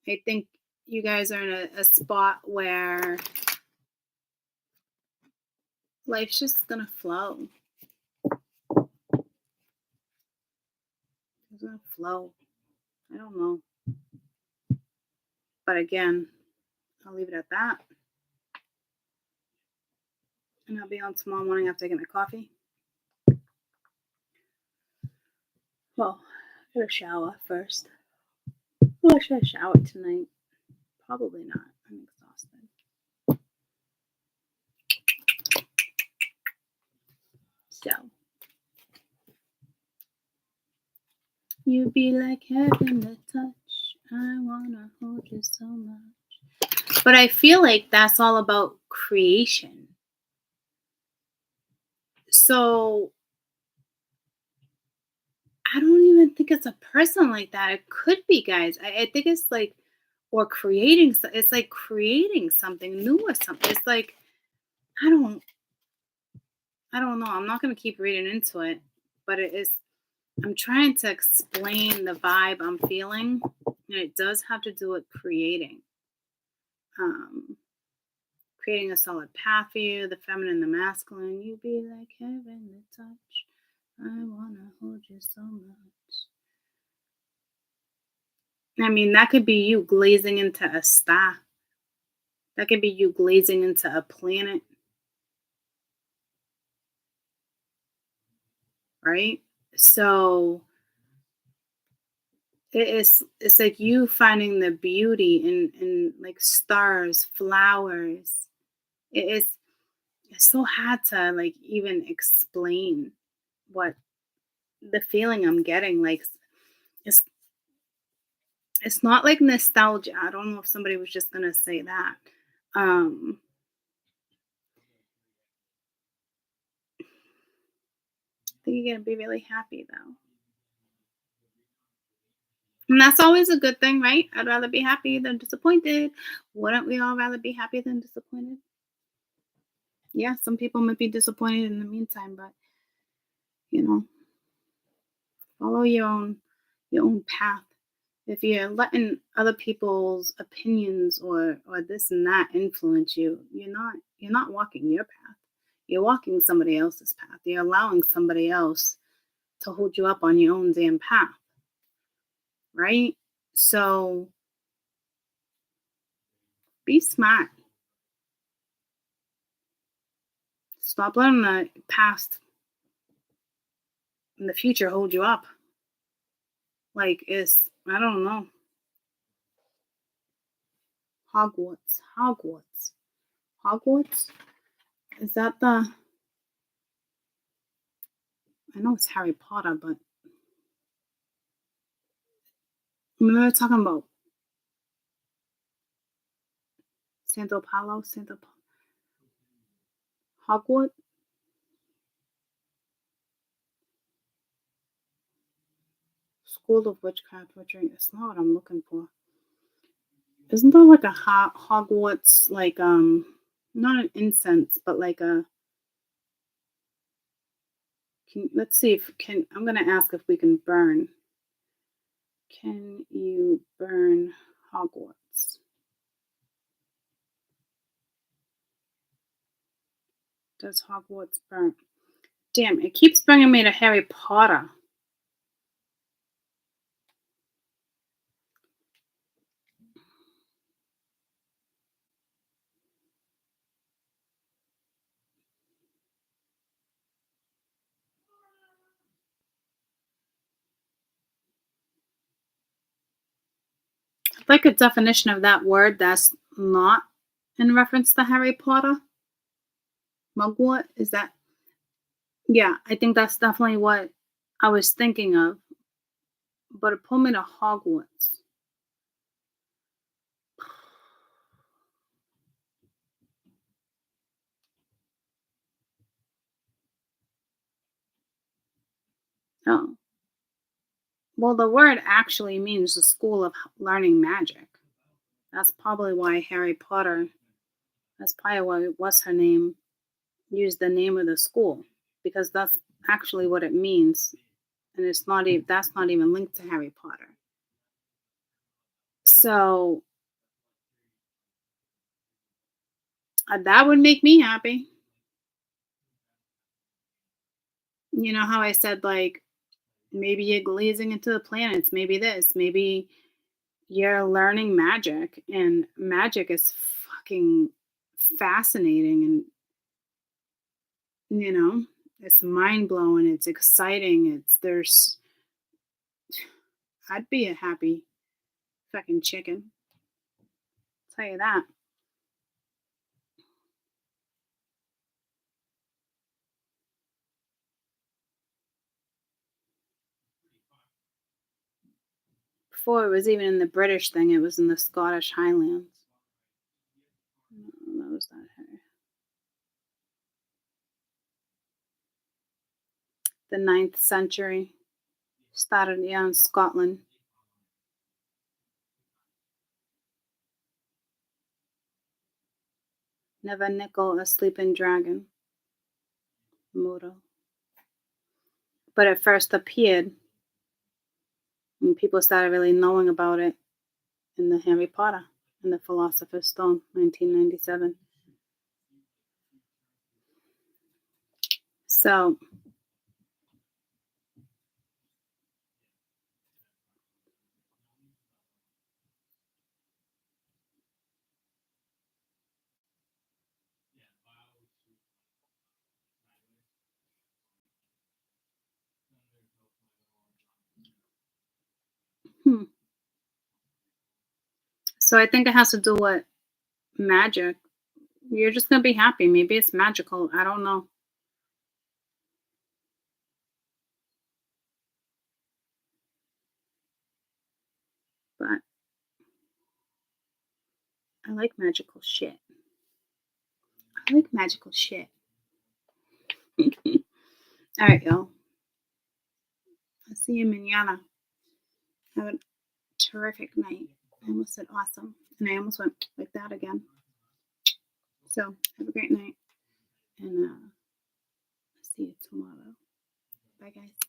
I think you guys are in a spot where life's just gonna flow. It's gonna flow. I don't know. But again, I'll leave it at that. And I'll be on tomorrow morning after I get my coffee. Well, I gotta shower first. Well, should I shower tonight? Probably not. I'm exhausted. So, you be like heaven to touch. I wanna hold you so much. But I feel like that's all about creation. So, I don't even think it's a person like that. It could be, guys. I think it's like, or creating. It's like creating something new or something. It's like I don't, I don't know. I'm not gonna keep reading into it, but it is. I'm trying to explain the vibe I'm feeling, and it does have to do with creating. Um, Creating a solid path for you, the feminine, the masculine. You be like heaven to touch. I wanna hold you so much. I mean, that could be you glazing into a star. That could be you glazing into a planet, right? So it's like you finding the beauty in like stars, flowers. It's so hard to like even explain what the feeling I'm getting. Like it's it's not like nostalgia. I don't know if somebody was just gonna say that. Um I think you're gonna be really happy though. And that's always a good thing, right? I'd rather be happy than disappointed. Wouldn't we all rather be happy than disappointed? Yeah, some people might be disappointed in the meantime, but you know, follow your own path. If you're letting other people's opinions or this and that influence you, you're not walking your path. You're walking somebody else's path. You're allowing somebody else to hold you up on your own damn path, right? So be smart. Stop letting the past and the future hold you up. Like it's I don't know. Hogwarts. Is that the? I know it's Harry Potter, but remember talking about Hogwarts, School of Witchcraft, Witchery. It's not what I'm looking for. Isn't there like a Hogwarts, like not an incense, but like a? Let's see if can. I'm gonna ask if we can burn. Can you burn Hogwarts? Does Hogwarts burn? Damn, it keeps bringing me to Harry Potter. like a definition of that word that's not in reference to Harry Potter. Mugwort, is that? Yeah, I think that's definitely what I was thinking of, but it pulled me to Hogwarts. Oh, well, the word actually means the school of learning magic. That's probably why Harry Potter, that's probably why what's her name used the name of the school, because that's actually what it means, and it's not even that's not even linked to Harry Potter. So that would make me happy. You know how I said, like, maybe you're glazing into the planets, maybe this, maybe you're learning magic, and magic is fucking fascinating, and it's mind blowing, it's exciting, I'd be a happy fucking chicken. Tell you that. Before it was even in the British thing, it was in the Scottish Highlands. That was not her. The 9th century. Started, in Scotland. Never nickel a sleeping dragon. Motto. But it first appeared, and people started really knowing about it in the Harry Potter and the Philosopher's Stone, 1997. So, hmm. So I think it has to do with magic. You're just gonna be happy. Maybe it's magical. I don't know. But I like magical shit. I like magical shit. All right, y'all. I'll see you manana. Have a terrific night. I almost said awesome. And I almost went like that again. So have a great night. And see you tomorrow. Bye, guys.